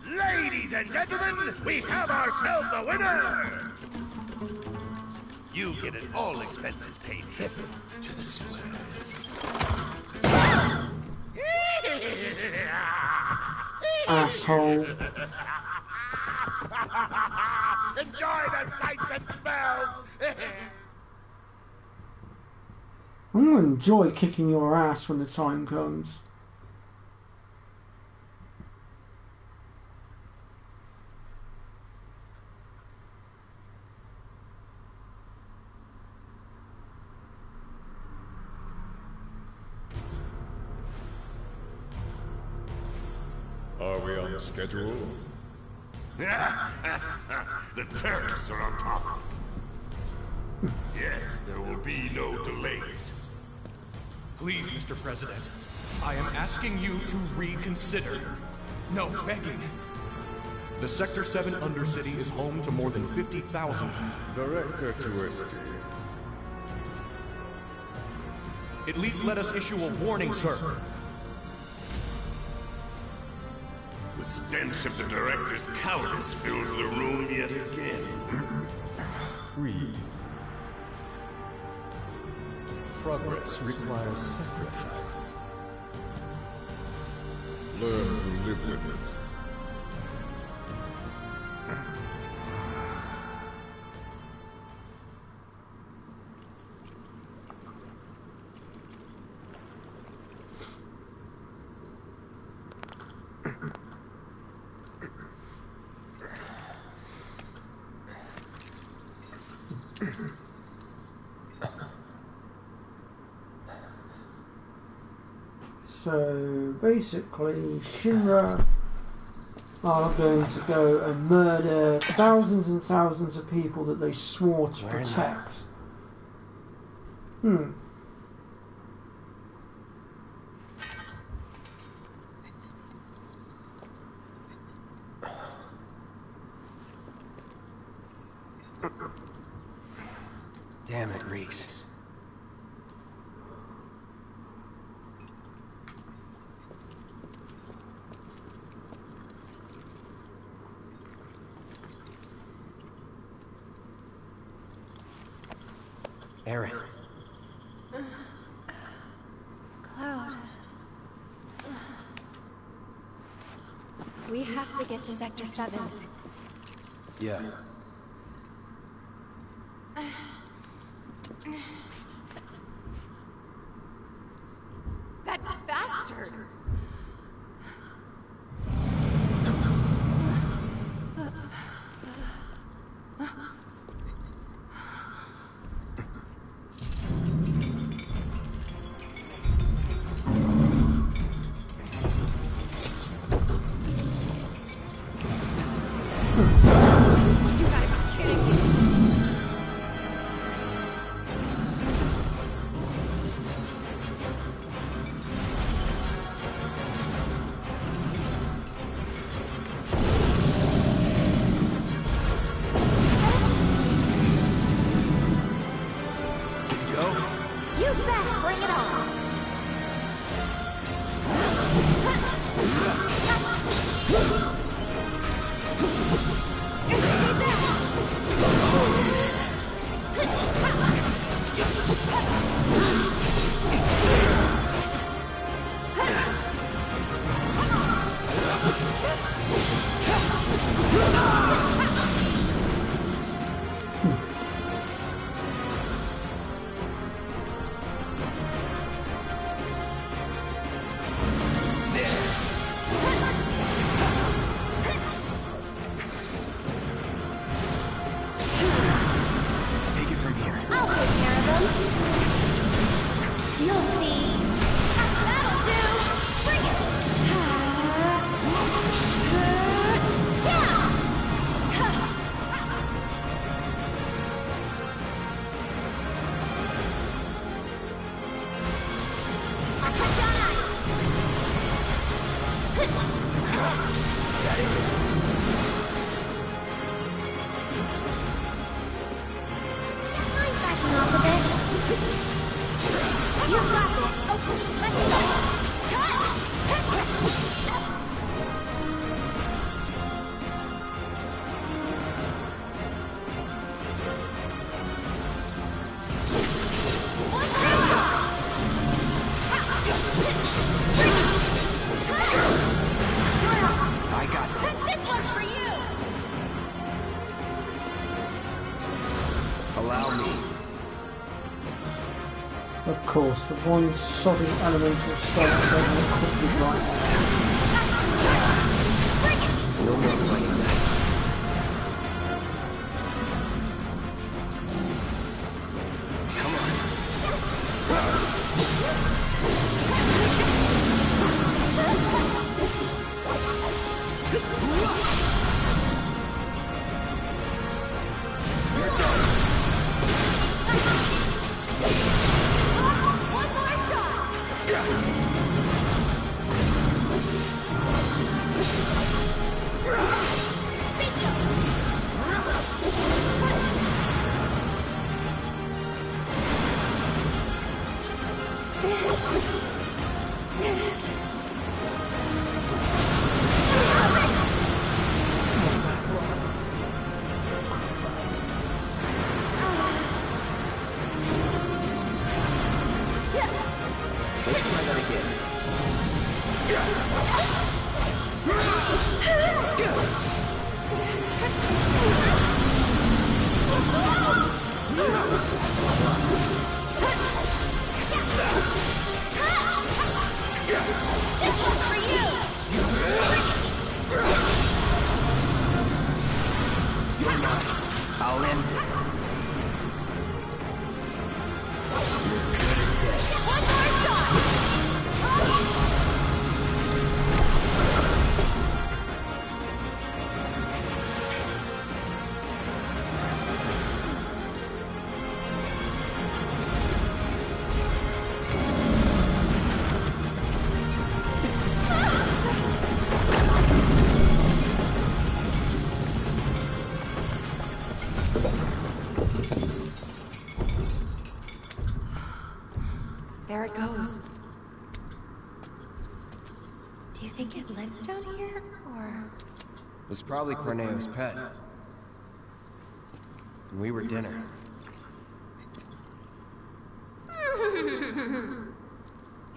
Ladies and gentlemen, we have ourselves a winner! You get an all-expenses-paid trip to the sewers. Asshole. Enjoy the sights and smells! I'm gonna enjoy kicking your ass when the time comes. Are we on schedule? The Turks are on top of it. Yes, there will be no delays. Please, Mr. President, I am asking you to reconsider. No, begging. The Sector 7 Undercity is home to more than 50,000. Director Twisty. At least let us issue a warning, sir. The stench of the director's cowardice fills the room yet again. Breathe. Progress requires sacrifice. Learn to live with it. So basically, Shinra are going to go and murder thousands and thousands of people that they swore to protect. Damn, it reeks. Aerith. Cloud. We have to get to Sector 7. Yeah. That bastard! You gotta be kidding me! You bet! Bring it on! Take it from here. I'll take care of them. You'll see. That'll do. Bring it. I'll cut down ice. Got it. I'm backing off a bit. You got this. Let's go. I got this. This one's for you. Allow me. Of course, the one sodden elemental start doesn't quickly right. No more playing that. Come One more shot. Let's try that again. This one's for you. You're mine. I'll end this. You're as good as dead. One more shot. There it goes. Do you think it lives down here, or...? It's probably Corneo's pet. And we were dinner.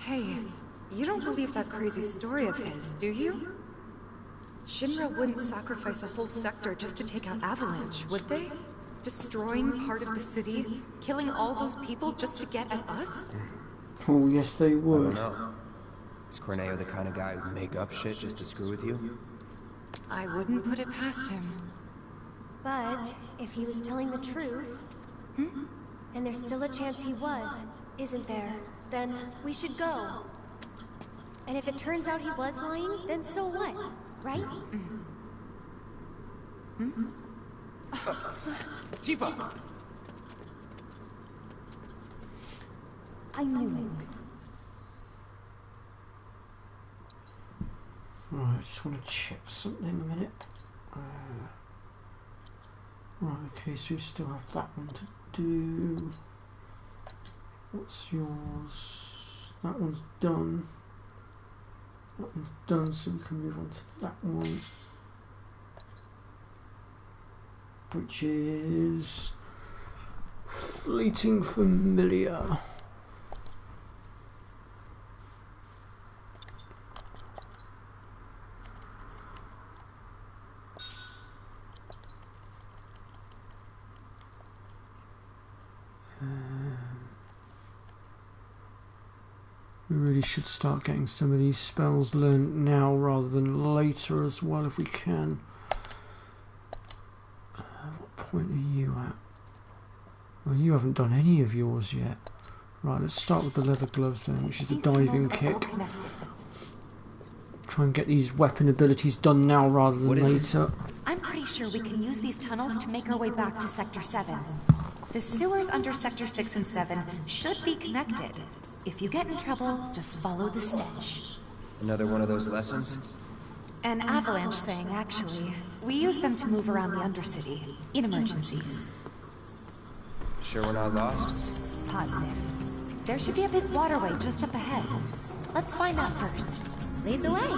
Hey, you don't believe that crazy story of his, do you? Shinra wouldn't sacrifice a whole sector just to take out Avalanche, would they? Destroying part of the city, killing all those people just to get at us? Oh, yes they would. I don't know. Is Corneo the kind of guy who'd make up shit just to screw with you? I wouldn't put it past him. But if he was telling the truth, and there's still a chance he was, isn't there? Then we should go. And if it turns out he was lying, then so what? Right? Tifa! I knew it. Right, I just want to check something a minute. Right, okay, so we still have that one to do. What's yours? That one's done. That one's done, so we can move on to that one. Which is Fleeting Familiar. We really should start getting some of these spells learned now rather than later as well if we can. What point are you at? Well, you haven't done any of yours yet. Right, let's start with the leather gloves then, which is the diving kick. Try and get these weapon abilities done now rather than later. I'm pretty sure we can use these tunnels to make our way back to Sector 7. The sewers under Sector 6 and 7 should be connected. If you get in trouble, just follow the stench. Another one of those lessons? An avalanche thing, actually. We use them to move around the Undercity, in emergencies. Sure we're not lost? Positive. There should be a big waterway just up ahead. Let's find that first. Lead the way.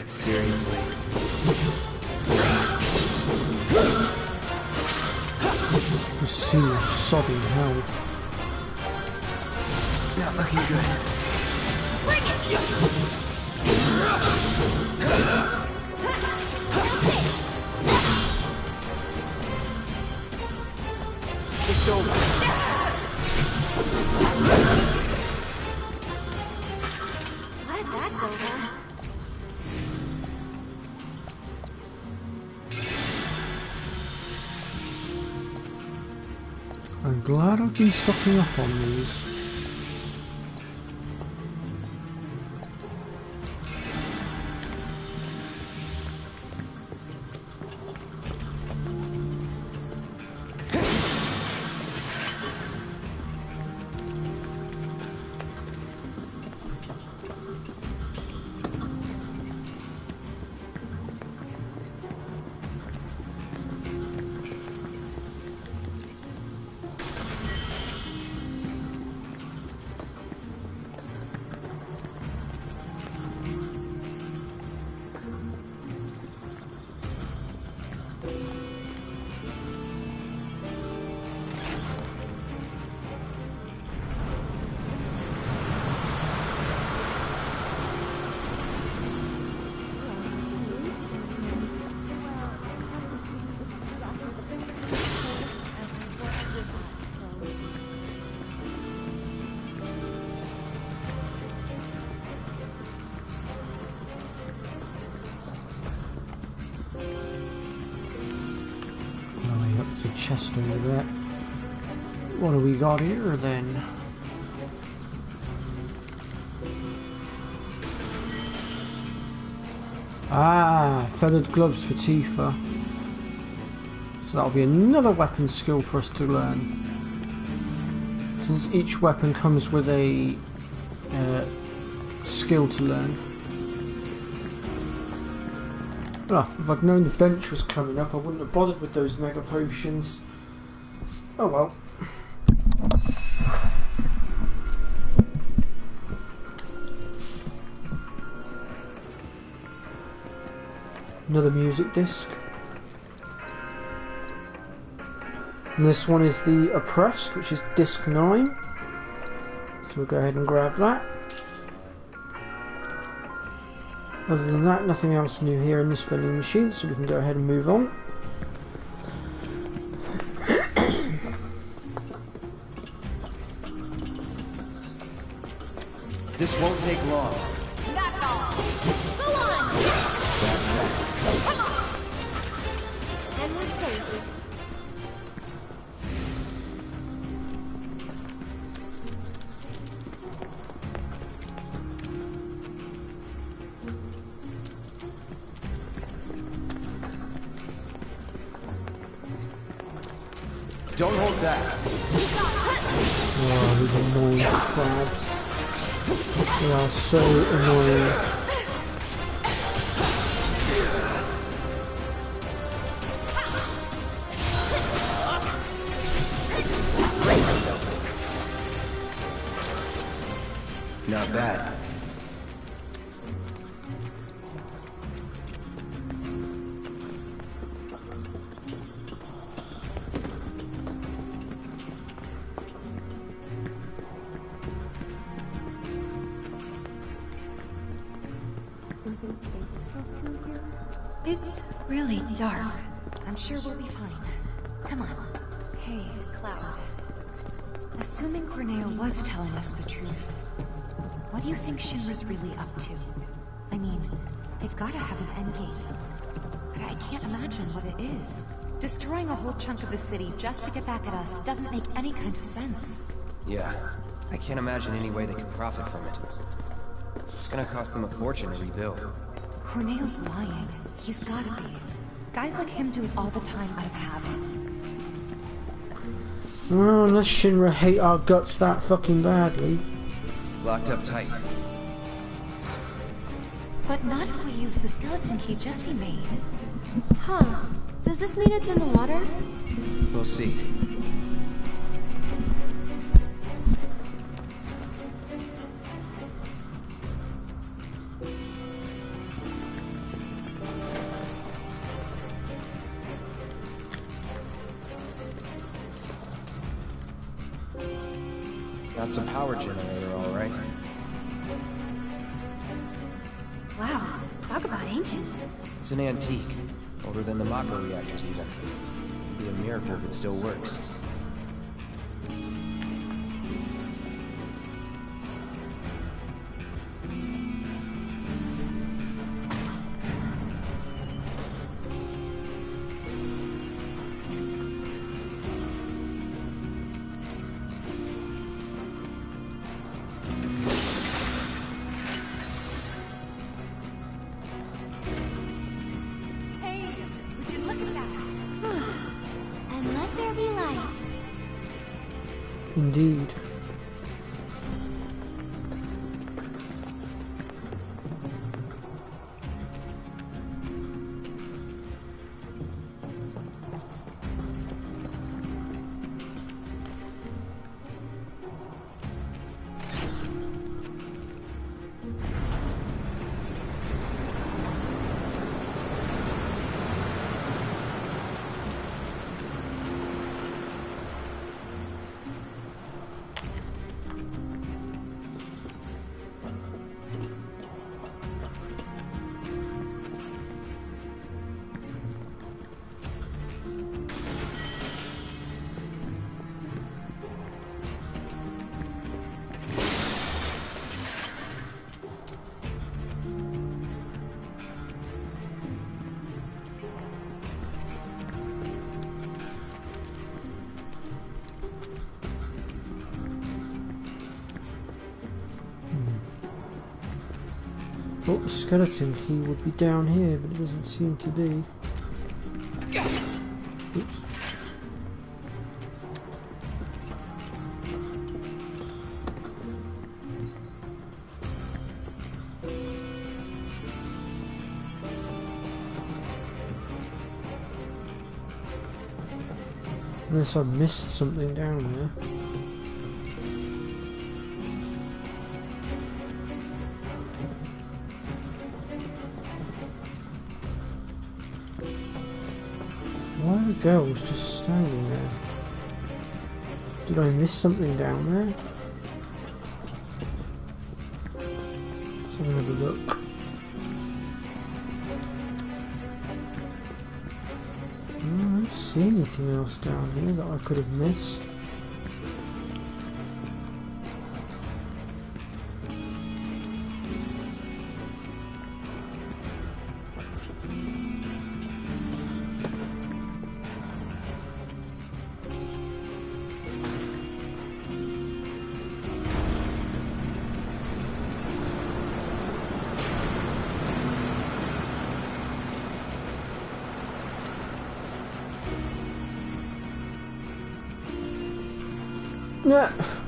Seriously. We've seen a sodding hell. Not looking good. Bring it! It's over. Glad that's over. I'm glad I've been stocking up on these. There's a chest over there. What have we got here then? Ah, feathered gloves for Tifa. So that'll be another weapon skill for us to learn. Since each weapon comes with a skill to learn. Oh, if I'd known the bench was coming up, I wouldn't have bothered with those mega potions. Oh well. Another music disc. And this one is the Oppressed, which is disc 9. So we'll go ahead and grab that. Other than that, nothing else new here in this vending machine, so we can go ahead and move on. This won't take long. That's all. Go on! Come on! And we're safe. Don't hold back. Oh, these annoying crabs. They are so annoying. Not bad. It's really dark. I'm sure we'll be fine. Come on. Hey, Cloud. Assuming Corneo was telling us the truth, what do you think Shinra's really up to? I mean, they've gotta have an endgame. But I can't imagine what it is. Destroying a whole chunk of the city just to get back at us doesn't make any kind of sense. Yeah, I can't imagine any way they could profit from it. It's gonna cost them a fortune to rebuild. Corneo's lying. He's gotta be. Guys like him do it all the time out of habit. Well, unless Shinra hate our guts that fucking badly. Locked up tight. But not if we use the skeleton key Jesse made. Huh. Does this mean it's in the water? We'll see. That's a power generator, all right. Wow, talk about ancient. It's an antique. Older than the Mako reactors, even. It'd be a miracle if it still works. Indeed. Thought the skeleton key would be down here, but it doesn't seem to be. Oops. Unless I missed something down there. Why are the girls just standing there? Did I miss something down there? have another look. I don't see anything else down here that I could have missed.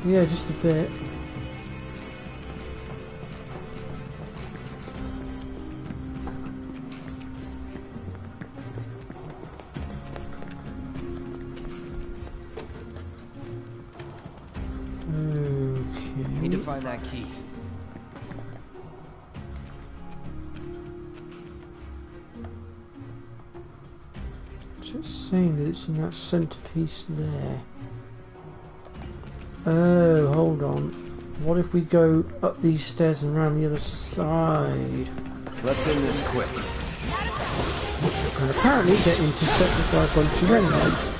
Yeah, just a bit. Okay. Need to find that key. Just saying that it's in that centerpiece there. Oh, hold on. What if we go up these stairs and around the other side? Let's end this quick. And apparently get intercepted by a bunch of enemies.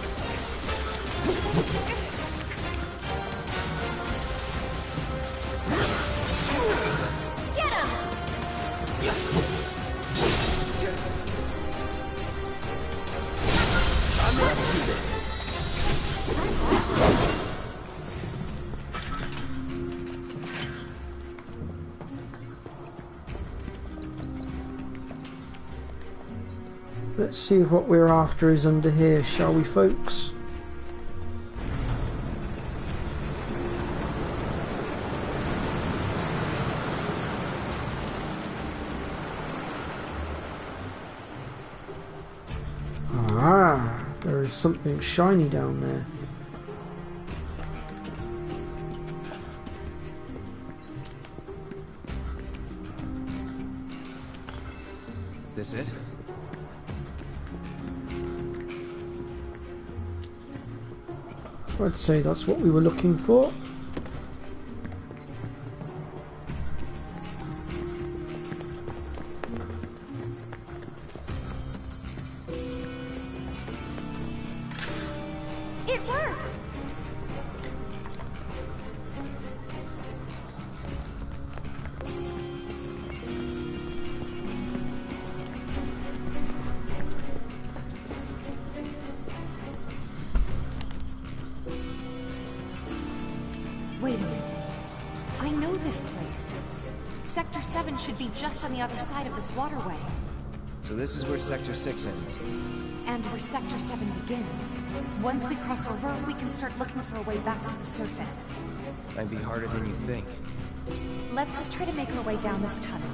Let's see if what we're after is under here, shall we, folks? Ah, there is something shiny down there. This it? I'd say that's what we were looking for. It worked! Wait a minute. I know this place. Sector 7 should be just on the other side of this waterway. So this is where Sector 6 ends. And where Sector 7 begins. Once we cross over, we can start looking for a way back to the surface. Might be harder than you think. Let's just try to make our way down this tunnel.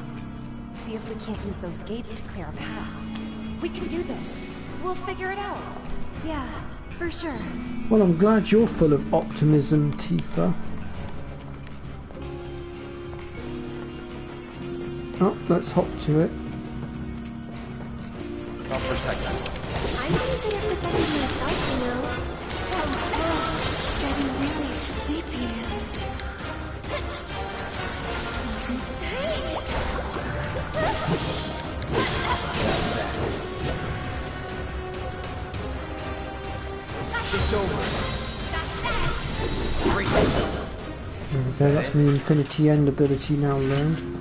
See if we can't use those gates to clear a path. We can do this. We'll figure it out. Yeah, for sure. Well, I'm glad you're full of optimism, Tifa. Oh, let's hop to it. I'll protect you. I'm not good at protecting myself, you know. That was close. Getting really sleepy. It's over. Great. There we go, that's my Infinity End ability now learned.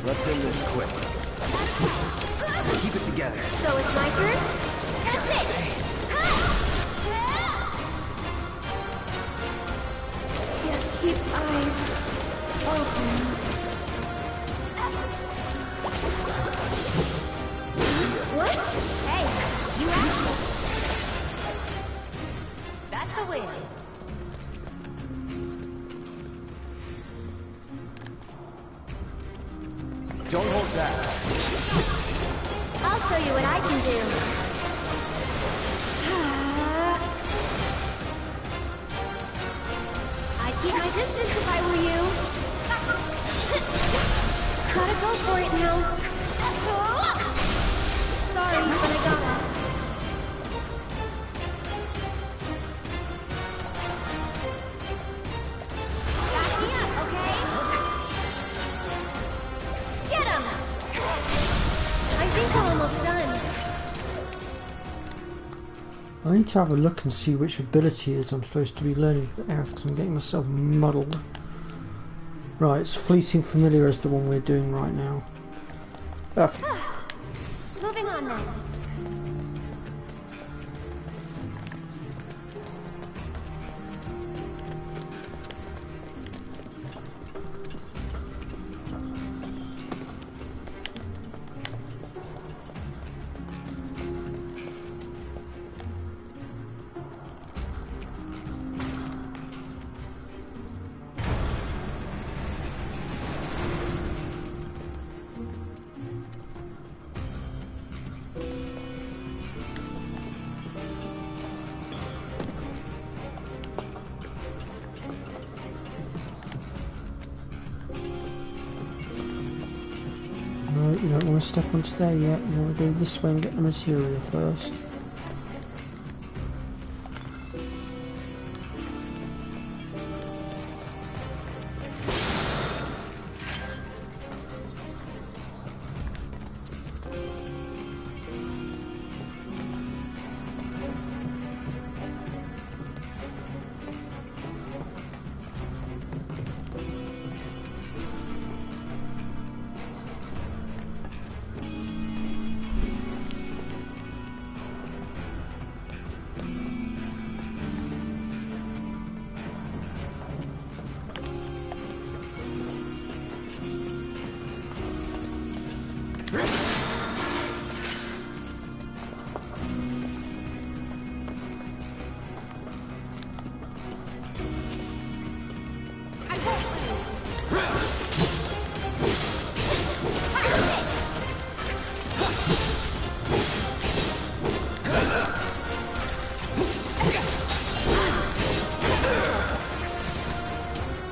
Let's end this quick. Keep it together. So it's my turn? That's it! keep eyes open. What? Hey, you asked. That's a win. Don't hold back. I'll show you what I can do. I'd keep my distance if I were you. Gotta go for it now. Sorry, but I gotta. Back me up, okay? Get him! I think we're almost done. I need to have a look and see which ability it is I'm supposed to be learning for Aerith, because I'm getting myself muddled. Right, it's Fleeting Familiar is the one we're doing right now. Okay. Moving on then. No, you don't want to step onto there yet. You want to go this way and get the materia first.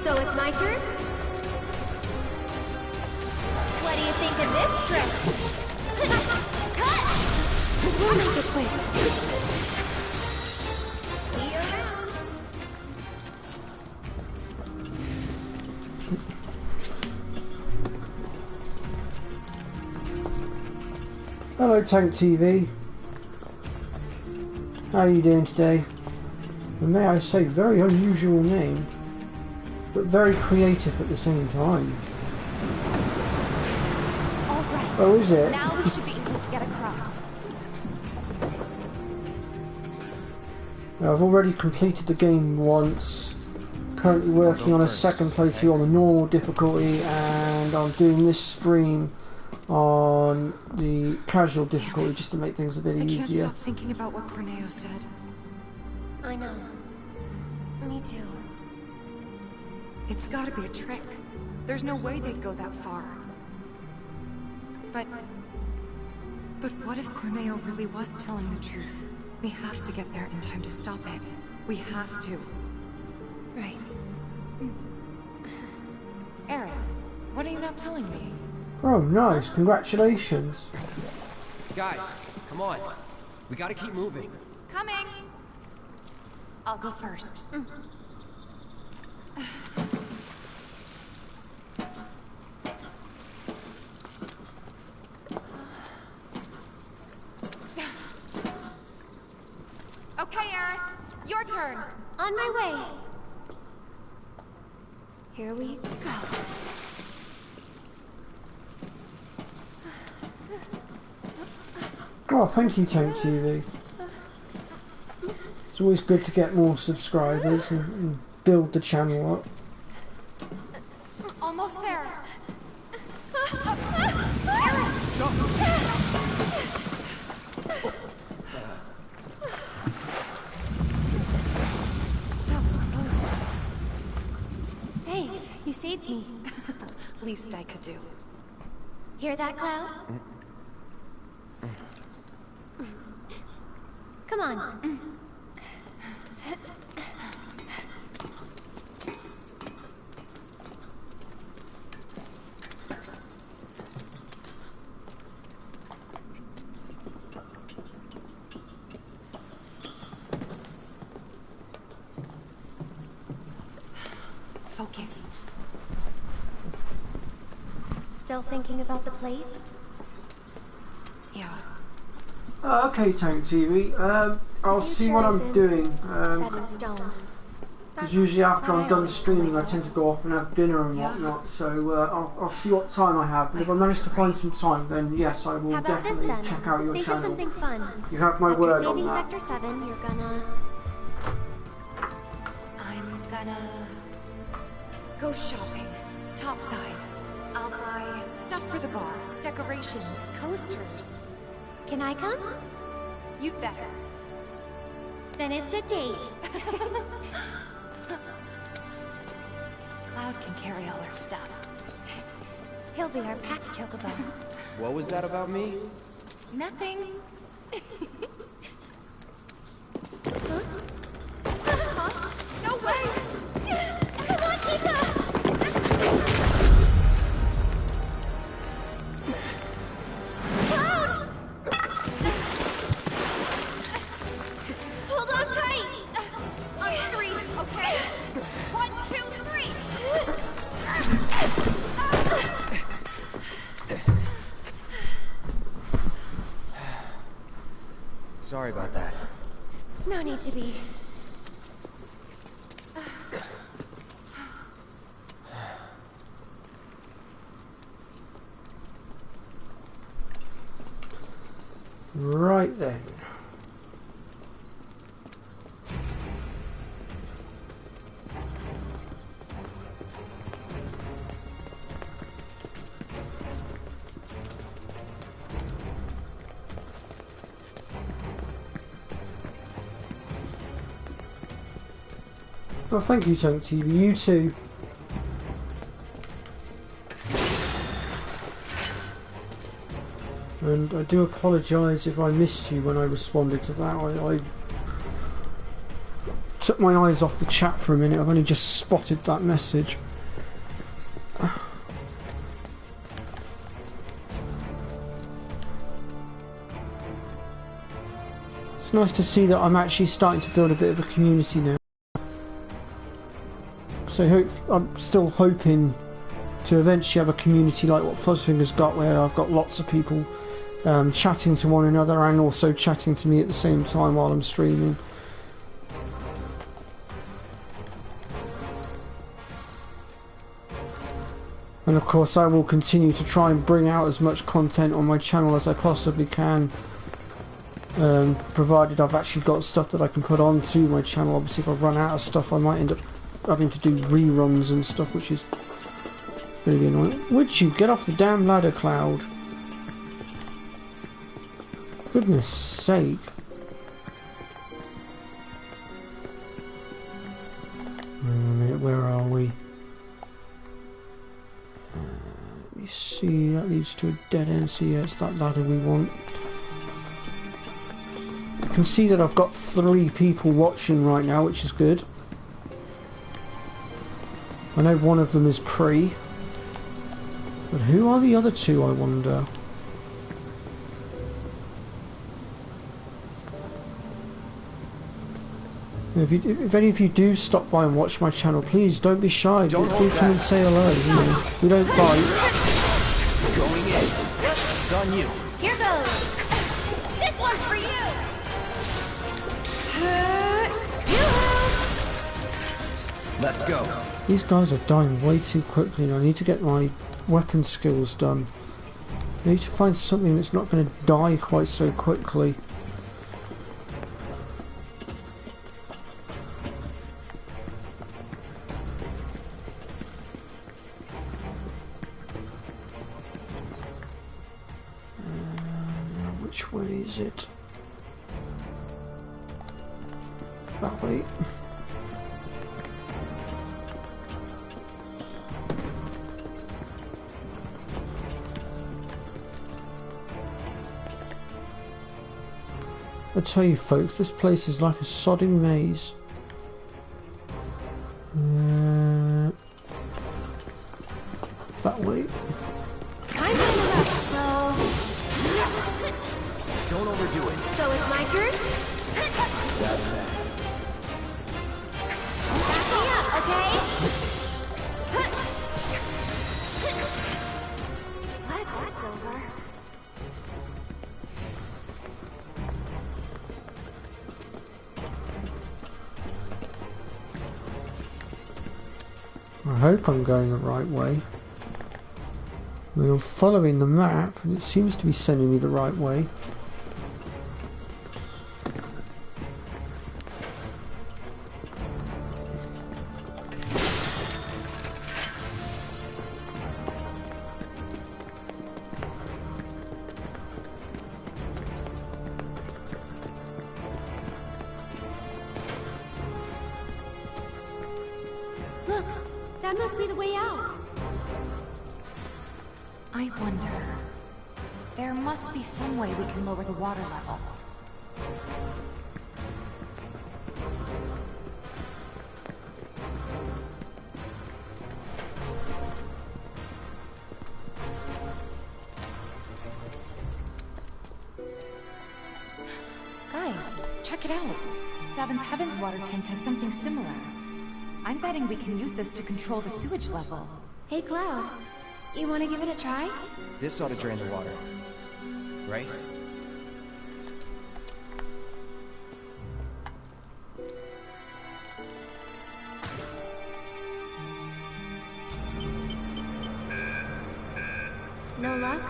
So it's my turn? What do you think of this trick? Cut! We'll make it quick. See you around. Hello Tank TV. How are you doing today? And may I say, very unusual name, but very creative at the same time. All right. Oh, is it? Now we should be able to get across. I've already completed the game once. Currently working on a second playthrough on the normal difficulty, and I'm doing this stream on the casual difficulty just to make things a bit I easier. can't stop thinking about what Corneo said. I know. Me too. It's gotta be a trick. There's no way they'd go that far. But what if Corneo really was telling the truth? We have to get there in time to stop it. We have to. Right. Aerith, what are you not telling me? Oh, nice. Congratulations. Guys, come on. We gotta keep moving. Coming! I'll go first. Okay, Aerith, your turn. On my way. Here we go. Oh, thank you, Tank TV. It's always good to get more subscribers and build the channel up. take me. Least I could do. Hear that, Cloud? Come on. Focus. Still thinking about the plate? Yeah. Okay, Tank TV. I'll see what I'm doing. Set in stone. Because usually after I'm done streaming, I tend to go off and have dinner and whatnot. So I'll see what time I have. And if I manage to find some time, then yes, I will definitely check out your Think channel. of something fun. You have my After word saving on that. Sector 7, you're gonna... I'm gonna go shopping. Topside. I'll buy stuff for the bar, decorations, coasters. Can I come? You'd better. Then it's a date. Cloud can carry all our stuff. He'll be our pack chocobo. What was that about me? Nothing. No way! Come on, Chica! Cloud! Hold on tight! On three, okay? 1, 2, 3! Sorry about that. No need to be. Right then. Well, thank you, Tank TV. You too. And I do apologise if I missed you when I responded to that. I took my eyes off the chat for a minute. I've only just spotted that message. It's nice to see that I'm actually starting to build a bit of a community now. So I'm still hoping to eventually have a community like what Fuzzfinger's got, where I've got lots of people chatting to one another and also chatting to me at the same time while I'm streaming. And of course I will continue to try and bring out as much content on my channel as I possibly can, provided I've actually got stuff that I can put onto my channel. Obviously if I run out of stuff I might end up having to do reruns and stuff, which is really annoying. Would you get off the damn ladder, Cloud? Goodness sake. Wait a minute, where are we? Let me see, that leads to a dead end, so yeah, it's that ladder we want. I can see that I've got 3 people watching right now, which is good. I know one of them is Pre. But who are the other 2, I wonder? If any of you do stop by and watch my channel, please don't be shy. Do come and say hello. You know, we don't bite. Going in. It's on you. Here goes. This one's for you. Let's go. These guys are dying way too quickly, and I need to get my weapon skills done. I need to find something that's not going to die quite so quickly. Now which way is it? That way. I tell you folks, this place is like a sodding maze. That way. I'm in the rush, so... Don't overdo it. So it's my turn? That's that. Back me up, okay? Glad that's over. I hope I'm going the right way. I mean, I'm following the map and it seems to be sending me the right way. Look, that must be the way out. I wonder... There must be some way we can lower the water level. Guys, check it out. Seventh Heaven's water tank has something similar. I'm betting we can use this to control the sewage level. Hey, Cloud. You want to give it a try? This ought to drain the water. Right? No luck?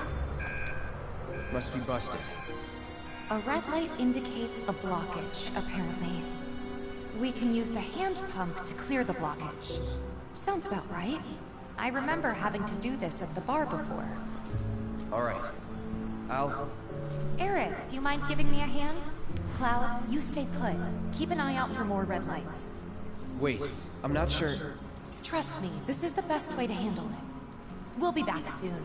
Must be busted. A red light indicates a blockage, apparently. We can use the hand pump to clear the blockage. Sounds about right. I remember having to do this at the bar before. Alright. I'll... Aerith, you mind giving me a hand? Cloud, you stay put. Keep an eye out for more red lights. Wait, I'm not sure... Trust me, this is the best way to handle it. We'll be back soon.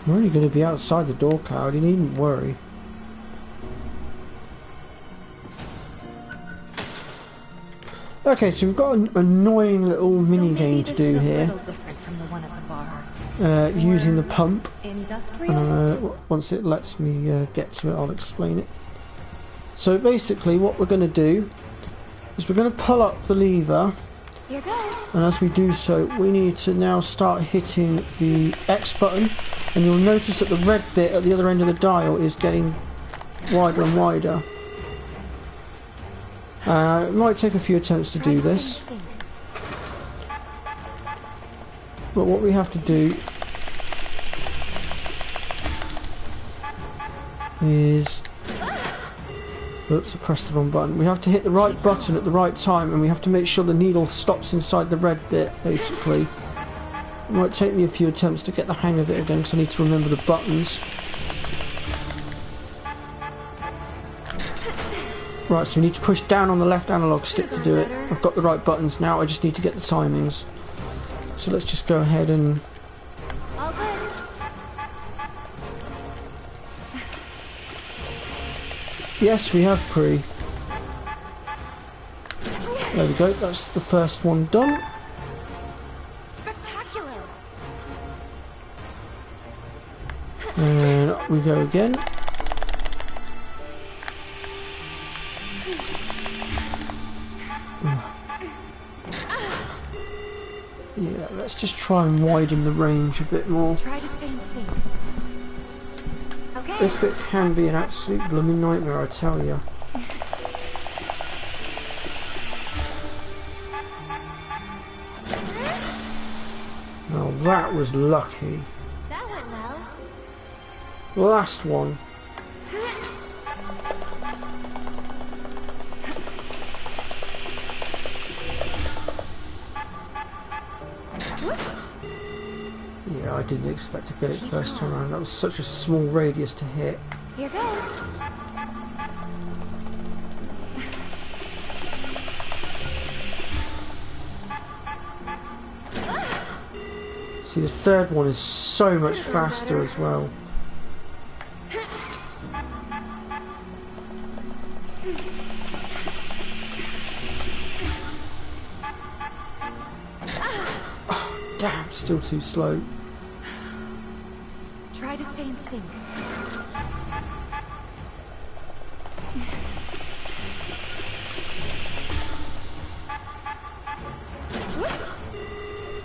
I'm only going to be outside the door, Cloud. You needn't worry. Okay, so we've got an annoying little mini game to do here. Different from the one at the bar. Using the pump. Industrial? Once it lets me get to it, I'll explain it. So basically, what we're going to do is we're going to pull up the lever. Here goes. And as we do so, we need to now start hitting the X button, and you'll notice that the red bit at the other end of the dial is getting wider and wider. It might take a few attempts to do this, but what we have to do is... Oops, I pressed the wrong button. We have to hit the right button at the right time, and we have to make sure the needle stops inside the red bit, basically. It might take me a few attempts to get the hang of it again, because I need to remember the buttons. Right, so we need to push down on the left analog stick to do it. I've got the right buttons now, I just need to get the timings. So let's just go ahead and... All good. Yes, we have pre. There we go, that's the first one done. Spectacular. And up we go again. Yeah, let's just try and widen the range a bit more. Try to stay in sync. Okay. This bit can be an absolute blooming nightmare, I tell you. Now that was lucky. That went well. Last one. Yeah, I didn't expect to get it first time around. That was such a small radius to hit. Here goes. See, the third one is so much faster as well. Oh, damn, still too slow. Try to stay in sync.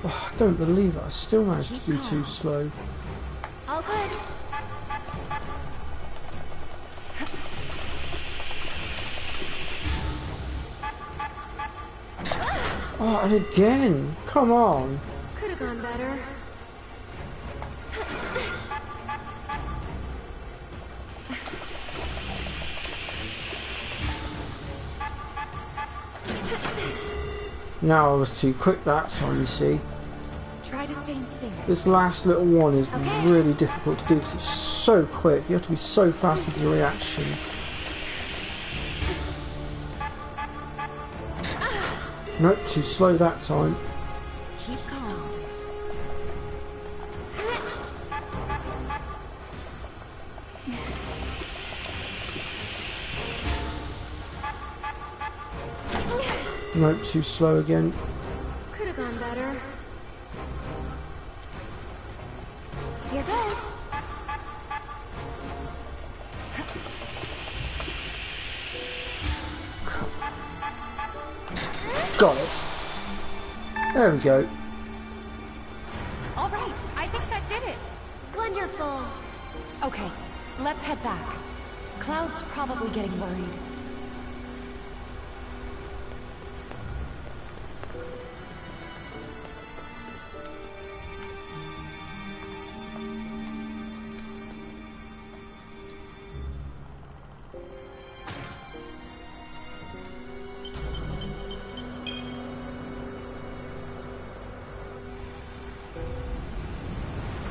Oh, I don't believe it. I still managed to be too slow. All good. Oh, and again! Come on! Could have gone better. Now I was too quick that time, you see. Try to stay in sync. This last little one is really difficult to do because it's so quick. You have to be so fast with your reaction. Nope, too slow that time. Keep calm. Nope, too slow again. Could have gone better. Here goes. Got it. There we go. All right, I think that did it. Wonderful. Okay, let's head back. Cloud's probably getting worried.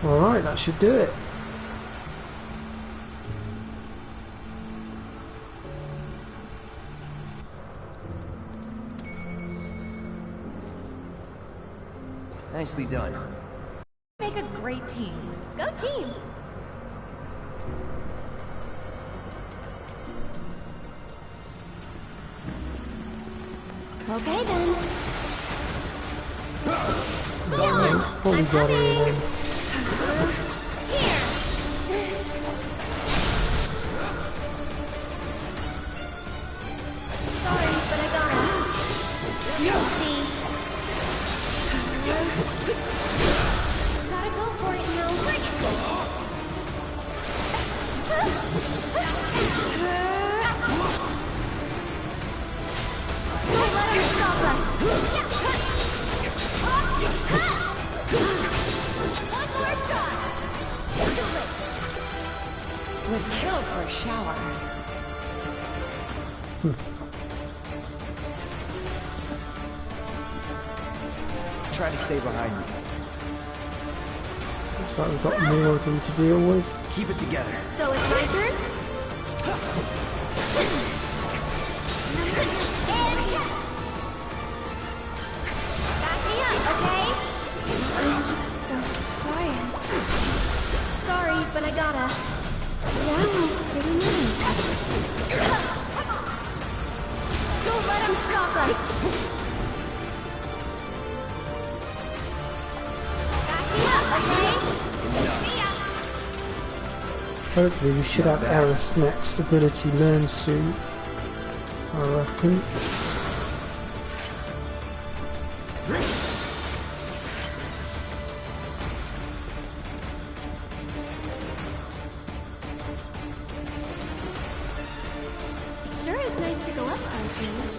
Alright, that should do it. Nicely done. Make a great team. Go team. Okay then. Probably got it then. Here. Sorry, but I gotta. You'll see. Gotta go for it now. Bring it. Don't let him stop us. One more shot. Would kill for a shower. Try to stay behind me. Looks like we've got more of them to deal with. Keep it together. So it's my turn? And catch! Back me up, okay? I'm just so tired. Sorry, but I gotta. That was pretty nice. Don't let him stop us! Back me up, okay? See ya! Hopefully we should have Aerith's next ability learn soon. I reckon. Sure is nice to go up for a change.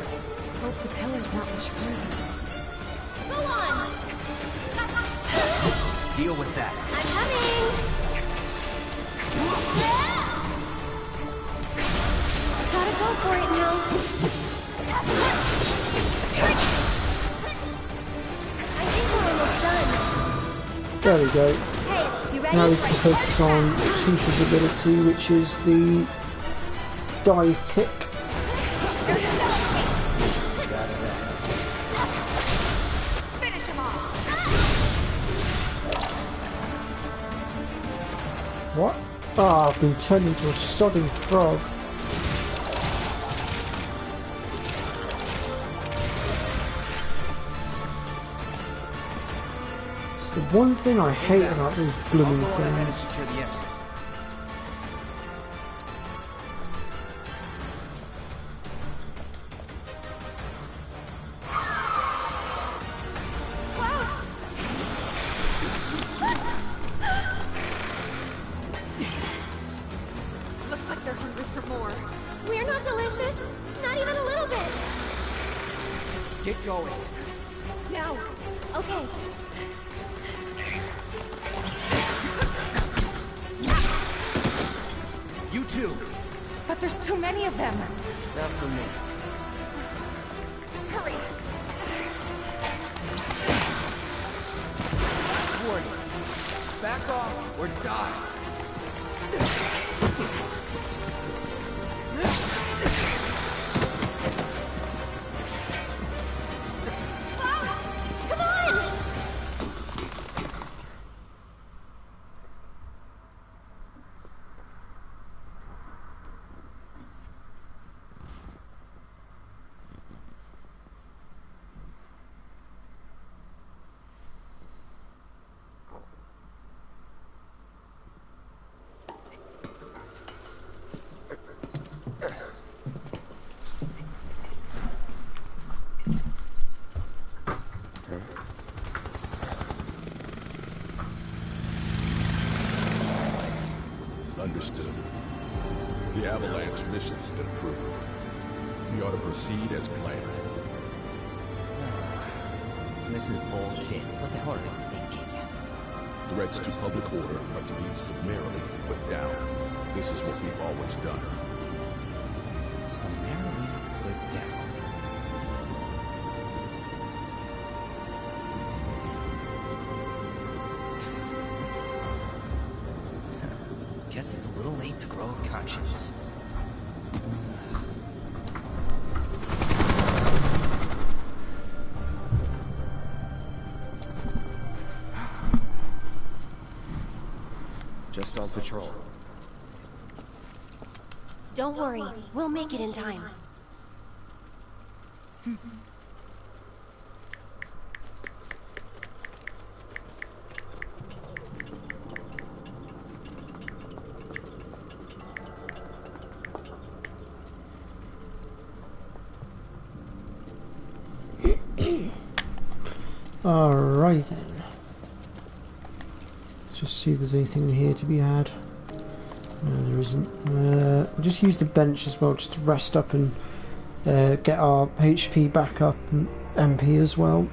Hope the pillar's not much further. Go on! Deal with that. I'm coming! Gotta go for it now. I think we're almost done. There we go. Hey, you ready? Now we can focus on Tifa's ability, which is the dive kick. Finish him off. What? Oh, I've been turned into a sodding frog. It's the one thing I hate about these blooming things. Secure the exit. Looks like they're hungry for more. We're not delicious. Not even a little bit. Get going. Now. Okay. You too. But there's too many of them. Not for me. Hurry. Last warning. Back off or die. Come on! Understood. The Avalanche mission's been approved. We ought to proceed as planned. This is bullshit. What the hell are they thinking? Threats to public order are to be summarily put down. This is what we've always done. Summarily put down. Guess it's a little late to grow a conscience. Just on patrol. Don't worry. We'll make it in time. Alright then. Let's just see if there's anything in here to be had. No, there isn't. We'll just use the bench as well, just to rest up and get our HP back up and MP as well.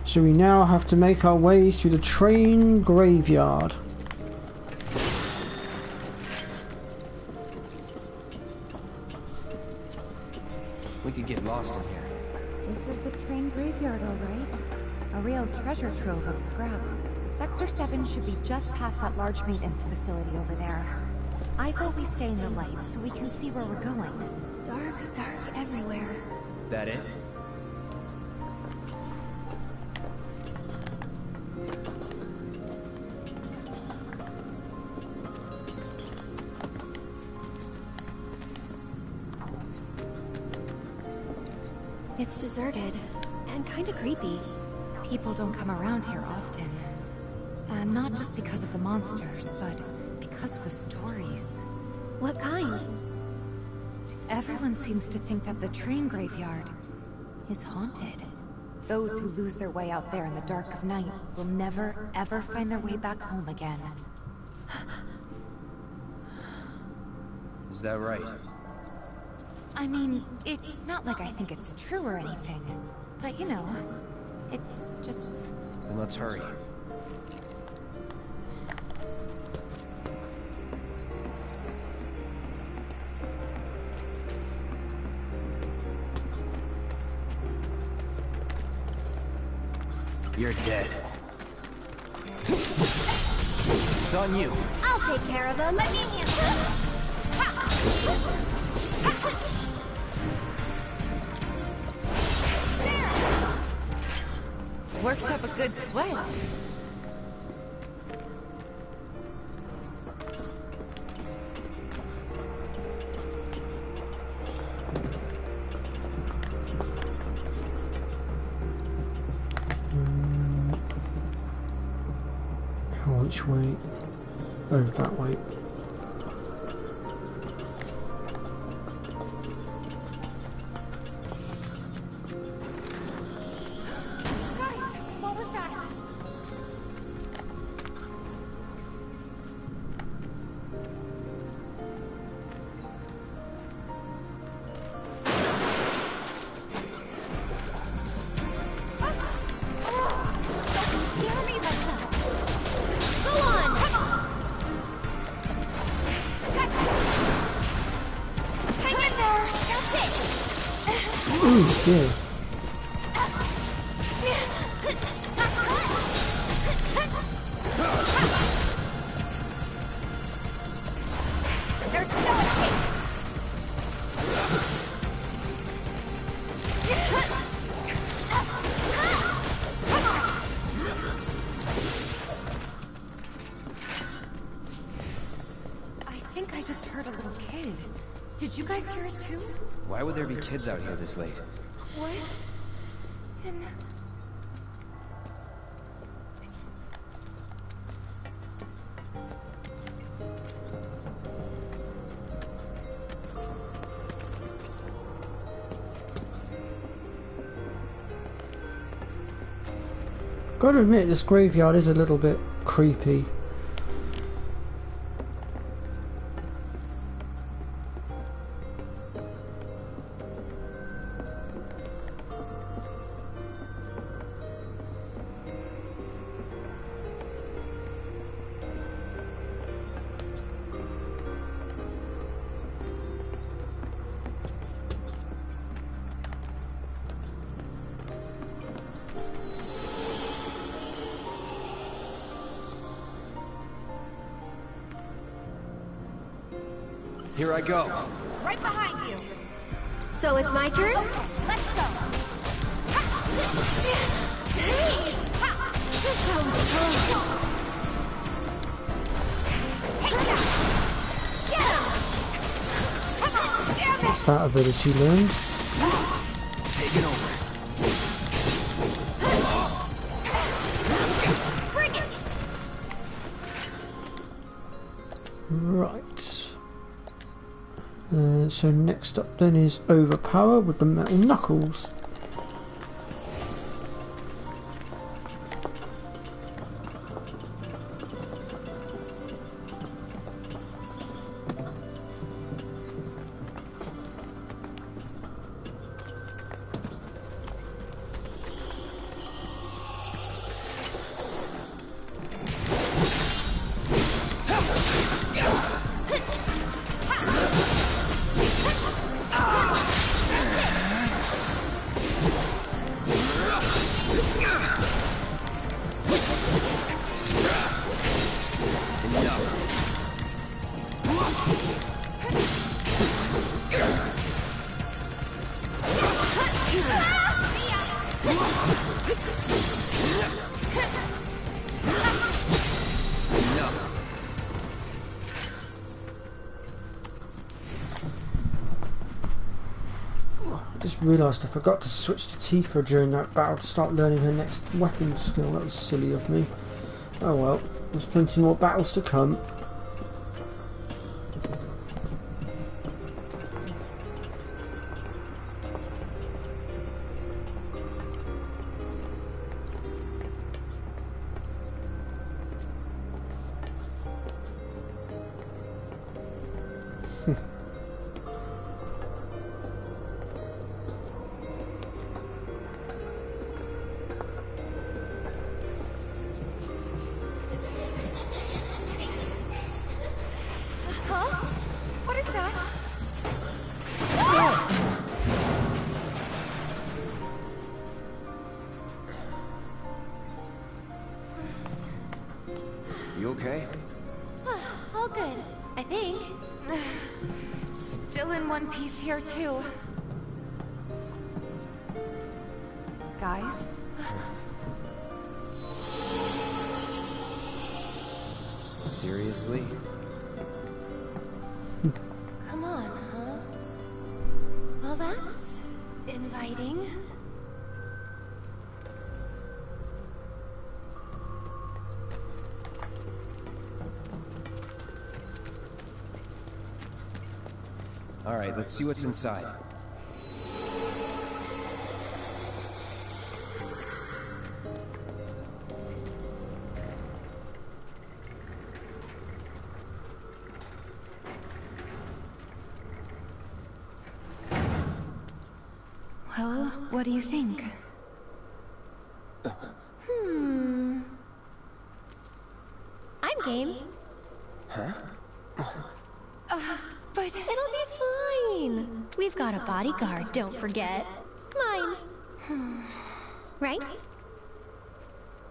So we now have to make our way through the train graveyard. We could get lost in here. This is the train graveyard, all right. A real treasure trove of scrap. Sector 7 should be just past that large maintenance facility over there. I vote we stay in the light so we can see where we're going. Dark, dark everywhere. That it? It's deserted and kind of creepy. People don't come around here often. Not just because of the monsters, but because of the stories. What kind? Everyone seems to think that the train graveyard is haunted. Those who lose their way out there in the dark of night will never, ever find their way back home again. Is that right? I mean, it's not like I think it's true or anything. But you know, it's just... Then let's hurry. You're dead. It's on you. I'll take care of him. Let me handle this. Worked up a good sweat. Which way? Oh, that way. Guys, what was that? Don't scare me like that. Go on! Gotcha! Hang in there! That's it! Ooh, yeah. There's no escape! I think I just heard a little kid. Did you guys hear it too? Why would there be kids out here this late? What? And Gotta admit, this graveyard is a little bit creepy. Here I go. Right behind you. So it's my turn? Let's go. Hey! This sounds fun. Take that! Get him! Come on, damn it! What's that ability learned? Take it over. Bring it! Right. So next up then is Overpower with the metal knuckles. Just realised I forgot to switch to Tifa during that battle to start learning her next weapon skill. That was silly of me. Oh well, there's plenty more battles to come. Huh? What is that? You okay? All good, I think. Still in one piece here too. Guys? Seriously? Come on, huh? Well, that's inviting. Alright, let's see what's inside. Well, what do you think? I'm game. Huh? But... It'll be fine. We've got a bodyguard, don't forget. Mine. Right?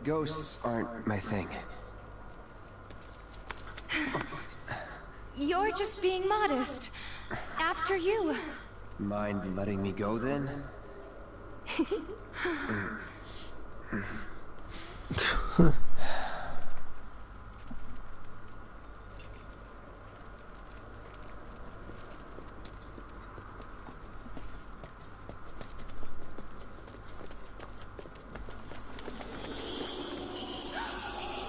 Ghosts aren't my thing. You're just being modest. After you. Mind letting me go then?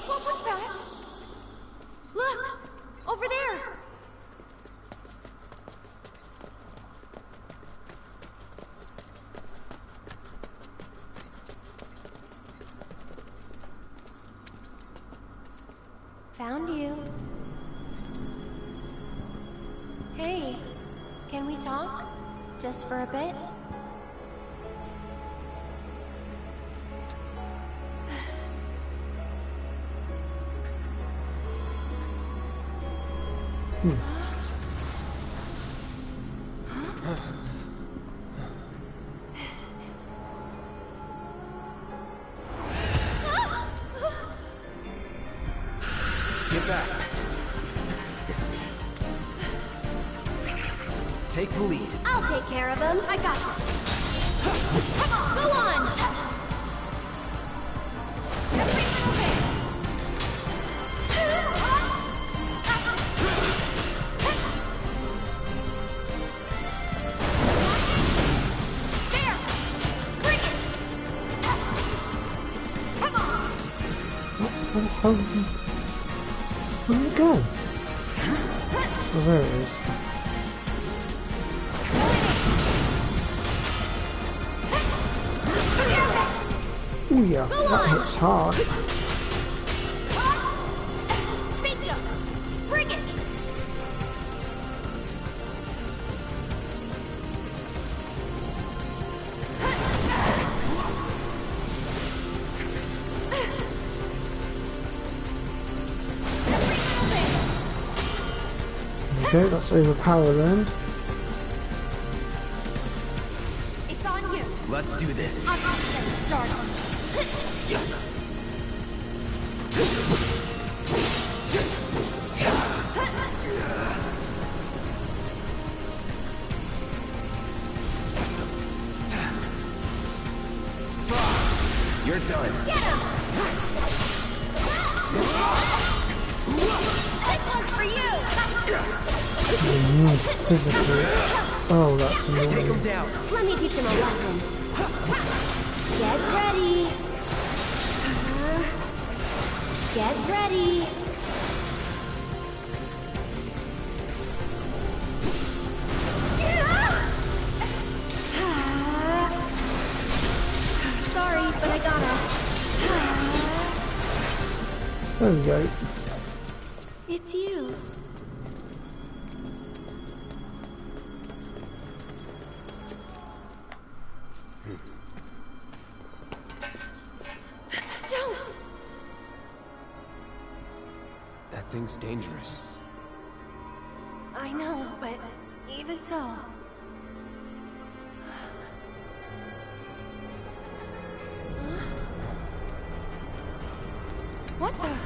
What was that? Look! Over there! Found you. Hey, can we talk? Just for a bit? Get back. Take the lead. I'll take care of him. I got this. Come on, go on! There! Bring it! Come on! Where the hell is he? Where did it go? Oh, there it is. Oh yeah, that hits hard. Bingo! Bring it! Okay, that's overpowered then. It's on you. Let's do this. I'm just getting started. You're done. Get him! This one's for you! Physically. Oh, that's annoying. Take him down. Let me teach him a lesson. Get ready. Get ready. Sorry, but I gotta. There we go. It's you. Don't! That thing's dangerous. I know, but even so. What the?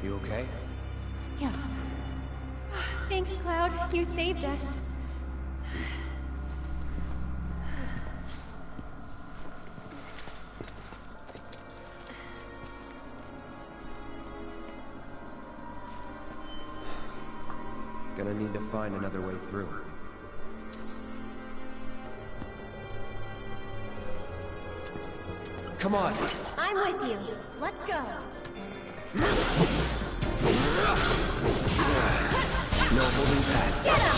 You okay? Yeah. Thanks, Cloud. You saved us. Gonna need to find another way through. Come on! I'm with you. Let's go. No holding back. Get up!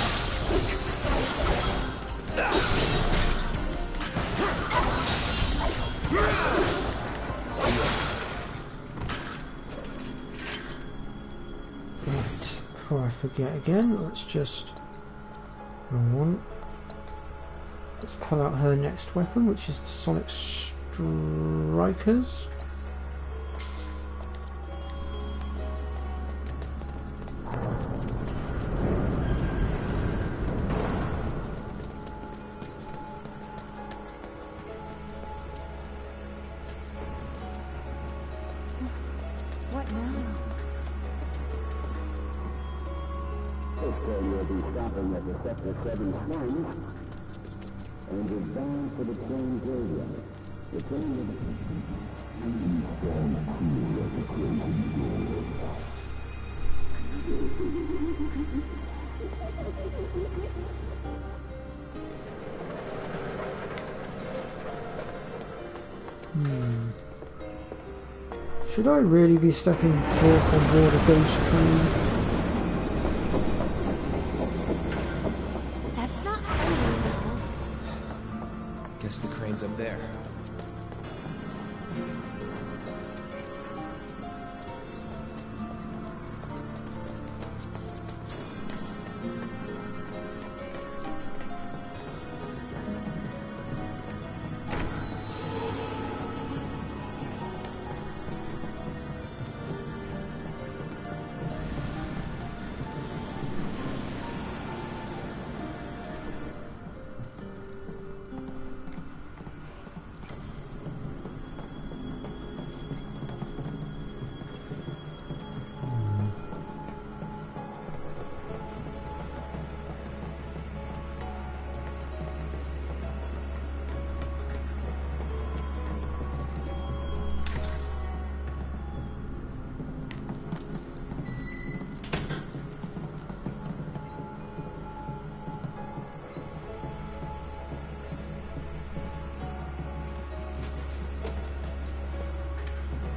Right, before I forget again, let's just... Let's pull out her next weapon, which is the Sonic Strikers. What now? You'll be stopping at the Sector 7 slums, and you're bound for the train graveyard. The train will stand cool at the closing door. Should I really be stepping forth on board a ghost train? That's not funny, though. Guess the crane's up there.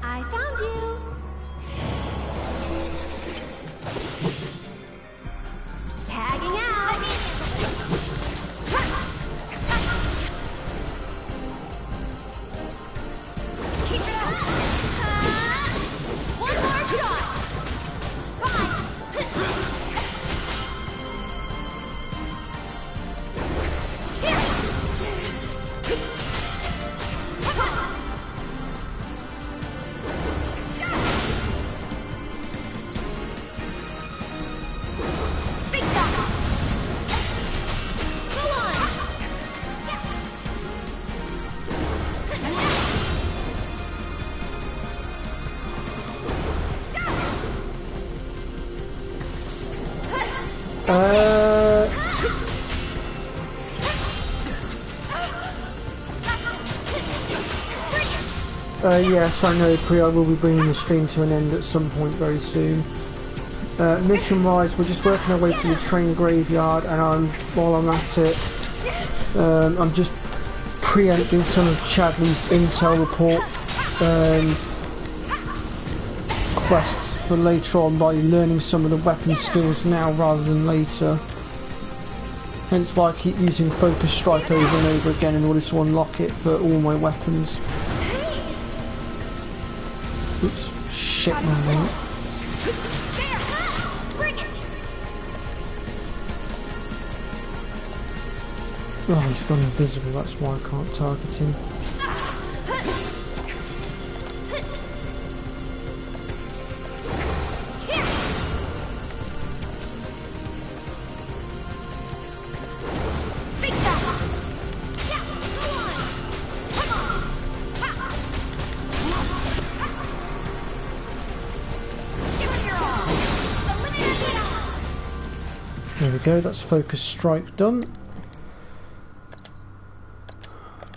I found you. Tagging out. Keep it up. One more shot. Yes, I know, Pri, I will be bringing the stream to an end at some point very soon. Mission-wise, we're just working our way through the train graveyard, and while I'm at it, I'm just preempting some of Chadley's intel report quests for later on by learning some of the weapon skills now rather than later. Hence why I keep using Focus Strike over and over again in order to unlock it for all my weapons. Oops, shit, my mate. Oh, he's gone invisible, that's why I can't target him. There we go, that's focus strike done.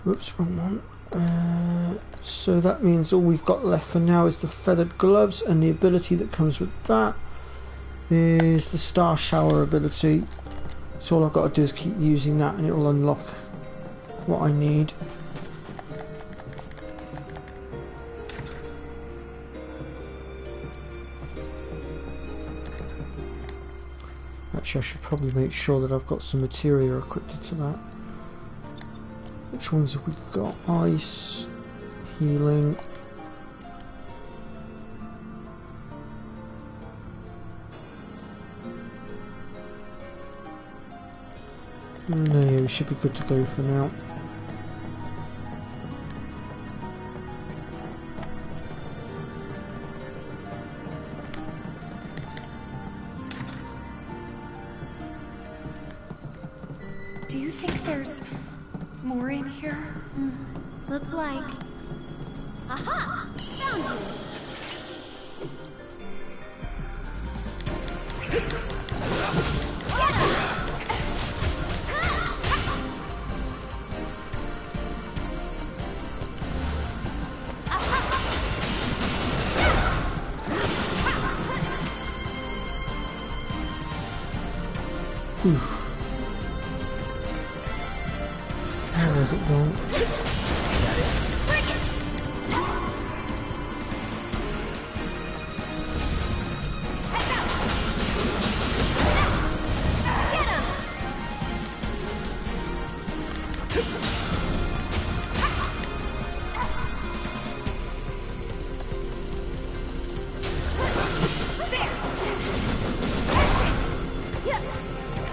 Whoops, wrong one. So that means all we've got left for now is the feathered gloves, and the ability that comes with that is the star shower ability. So all I've got to do is keep using that and it will unlock what I need. Actually, I should probably make sure that I've got some materia equipped to that. Which ones have we got? Ice, healing. No, yeah, we should be good to go for now. Do you think there's more in here? Looks like. Aha! Found you! Oof. How is it going?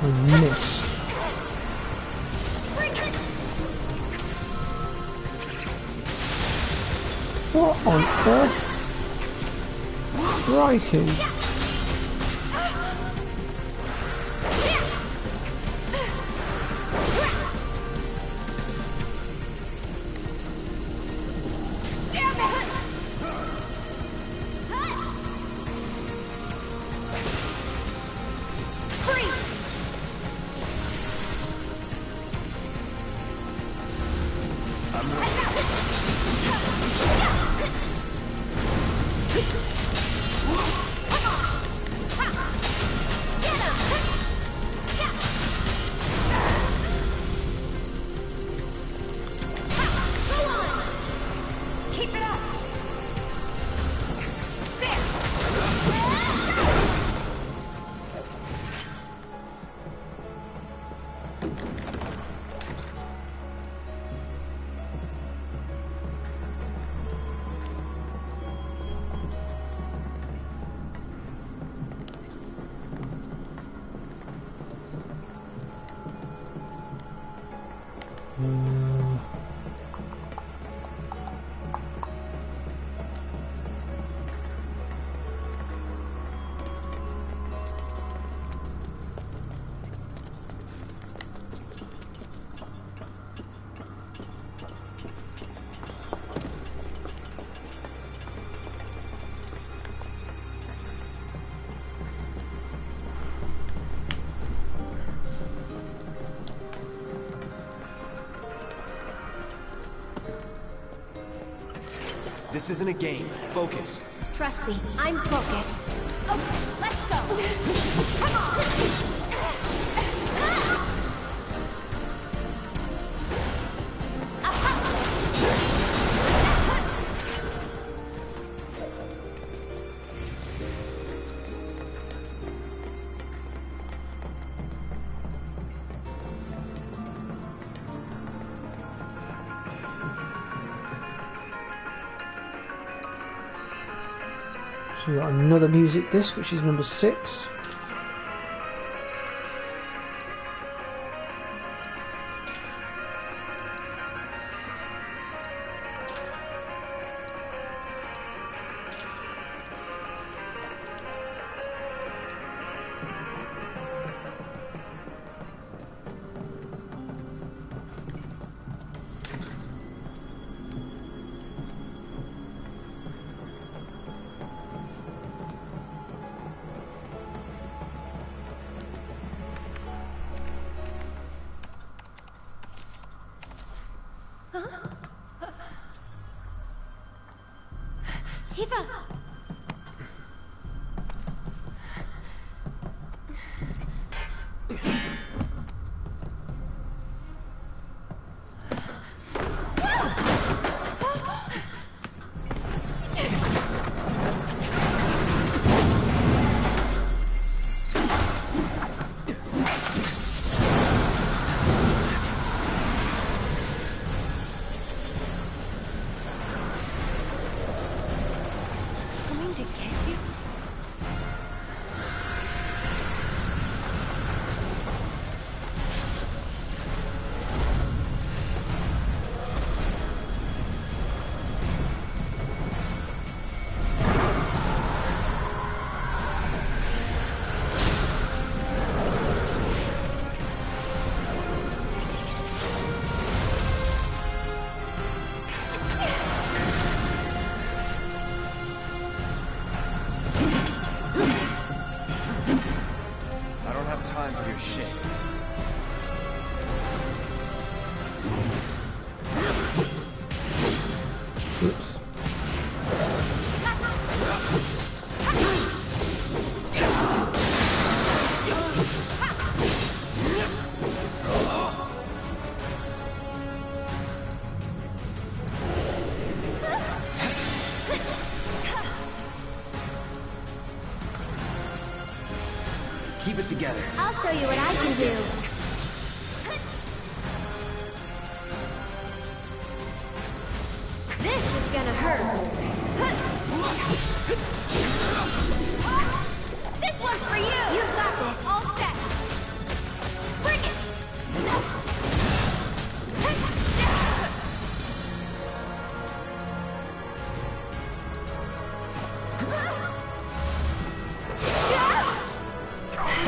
Miss. What on earth? Crikey. This isn't a game. Focus. Trust me, I'm focused. Okay, let's go. Come on! So we got another music disc, which is number 6. Tifa! Coming to get you? I don't have time for your shit. Oops. Keep it together. I'll show you what I can do. This is gonna hurt. This one's for you! You've got this. All set. Bring it!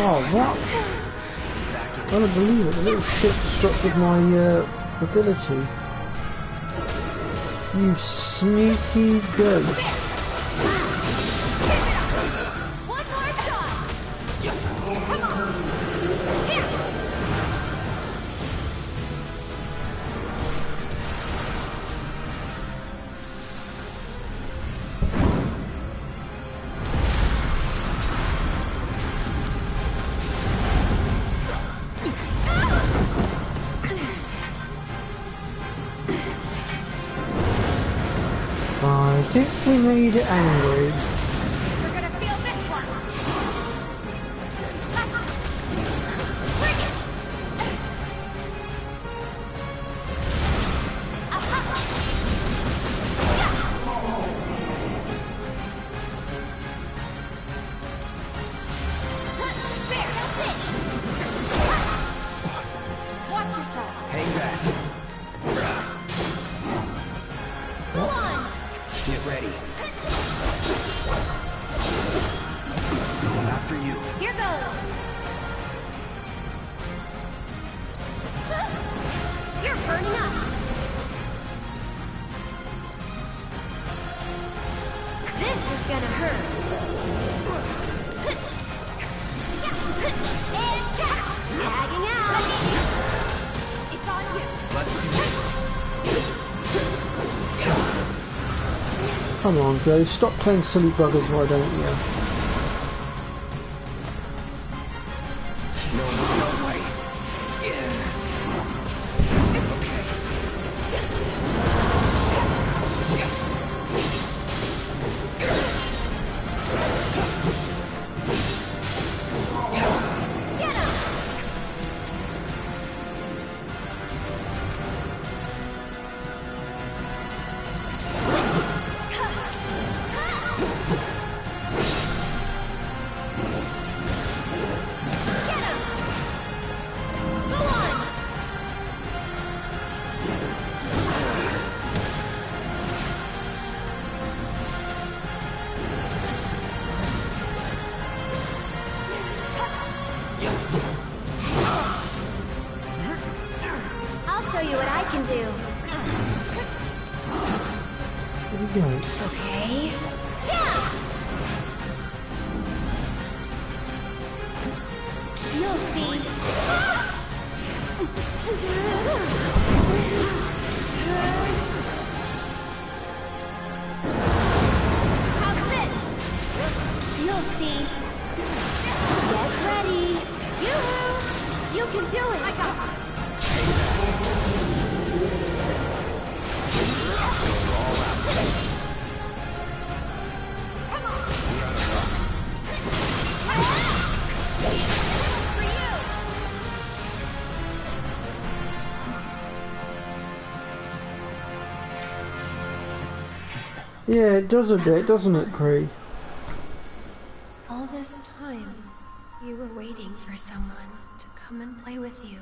Oh, what? I don't believe it. The little shit disrupted my ability. You sneaky ghost. One more shot! Come on! Here! I think we made it angry. We're gonna feel this one! Bring it! There, that's it! Watch yourself! Hang back. Go on! Get ready. After you. Here goes! You're burning up! This is gonna hurt! And catch! Tagging out! It's on you! Let's do this. Come on, Ghost. Stop playing silly buggers, why don't you? No way. Yeah. Okay. Get him! Get him! Go on! I'll show you what I can do. What are you doing? Okay. Yeah! You'll see. Yeah, it does a bit, doesn't it, Cree? All this time, you were waiting for someone to come and play with you.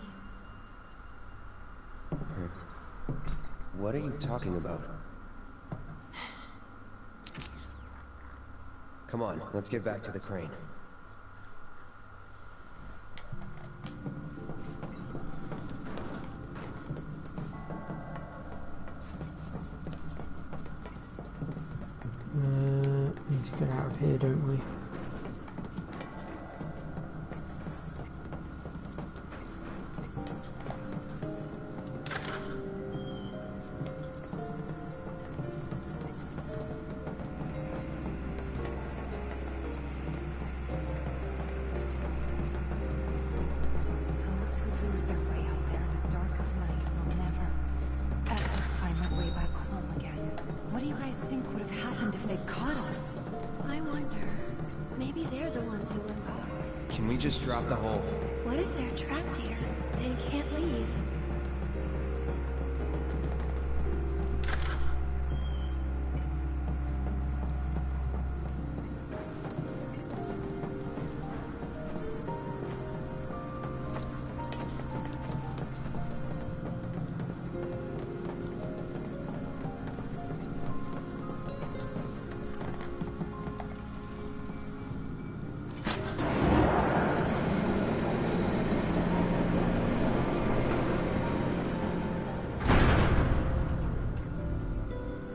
What are you talking about? Come on, let's get back to the crane. Need to get out of here, don't we? Those who lose their way out there in the dark of night will never, ever find their way back home again. What do you guys think would have happened if they'd caught us? I wonder, maybe they're the ones who were caught. Can we just drop the hole? What if they're trapped here and can't leave?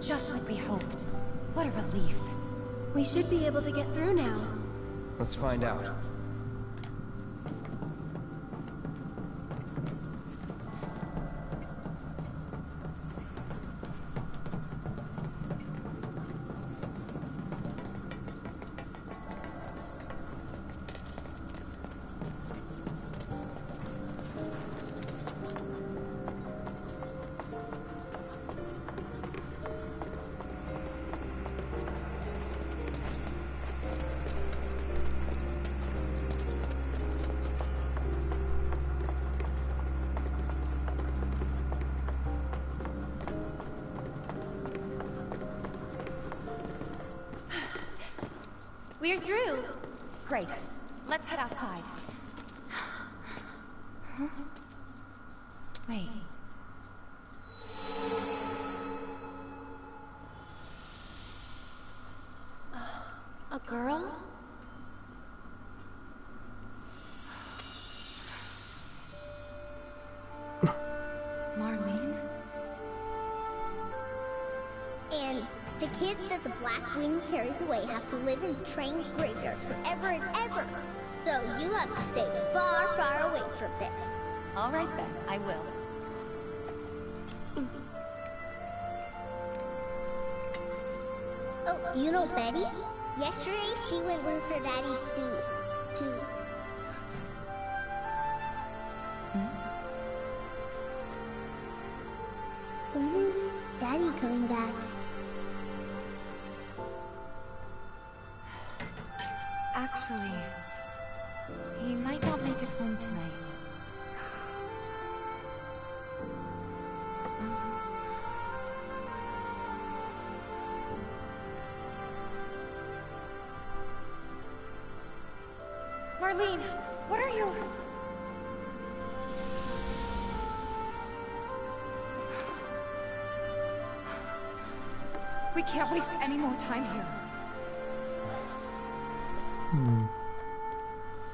Just like we hoped. What a relief. We should be able to get through now. Let's find out. We're through. Great. Let's head outside. Wait. A girl? Marlene? And the kids that the Black Wing carries away have to live in the train graveyard forever and ever. So you have to stay far, far away from there. All right then, I will. Oh, you know Betty? Yesterday she went with her daddy to... When is Daddy coming back? Actually, he might not make it home tonight. Marlene, what are you... We can't waste any more time here.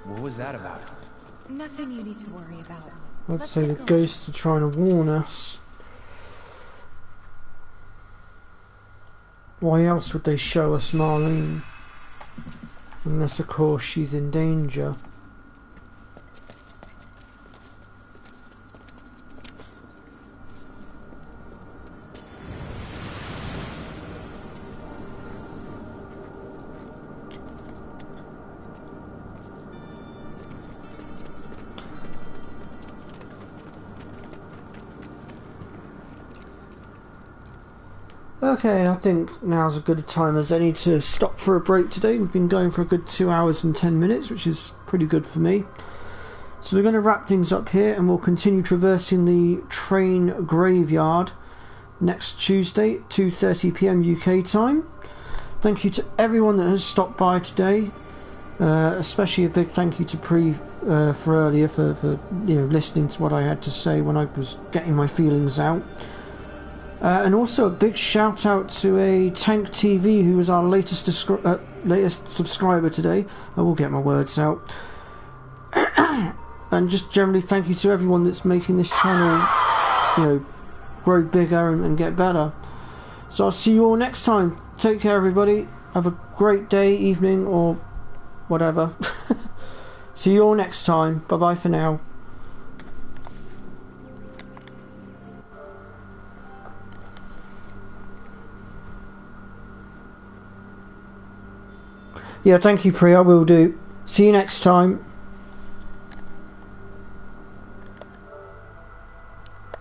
What was that about? Nothing you need to worry about. Let's say the ghosts are trying to warn us. Why else would they show us Marlene? Unless, of course, she's in danger. Okay, I think now's as good a time as any to stop for a break today. We've been going for a good 2 hours and 10 minutes, which is pretty good for me. So we're going to wrap things up here and we'll continue traversing the train graveyard next Tuesday, 2:30 PM UK time. Thank you to everyone that has stopped by today. Especially a big thank you to Pre for earlier for listening to what I had to say when I was getting my feelings out. And also a big shout out to a Tank TV who was our latest subscriber today. I will get my words out. And just generally thank you to everyone that's making this channel grow bigger and get better. So I'll see you all next time. Take care everybody. Have a great day, evening or whatever. See you all next time. Bye bye for now. Yeah, thank you, Pri. I will do. See you next time.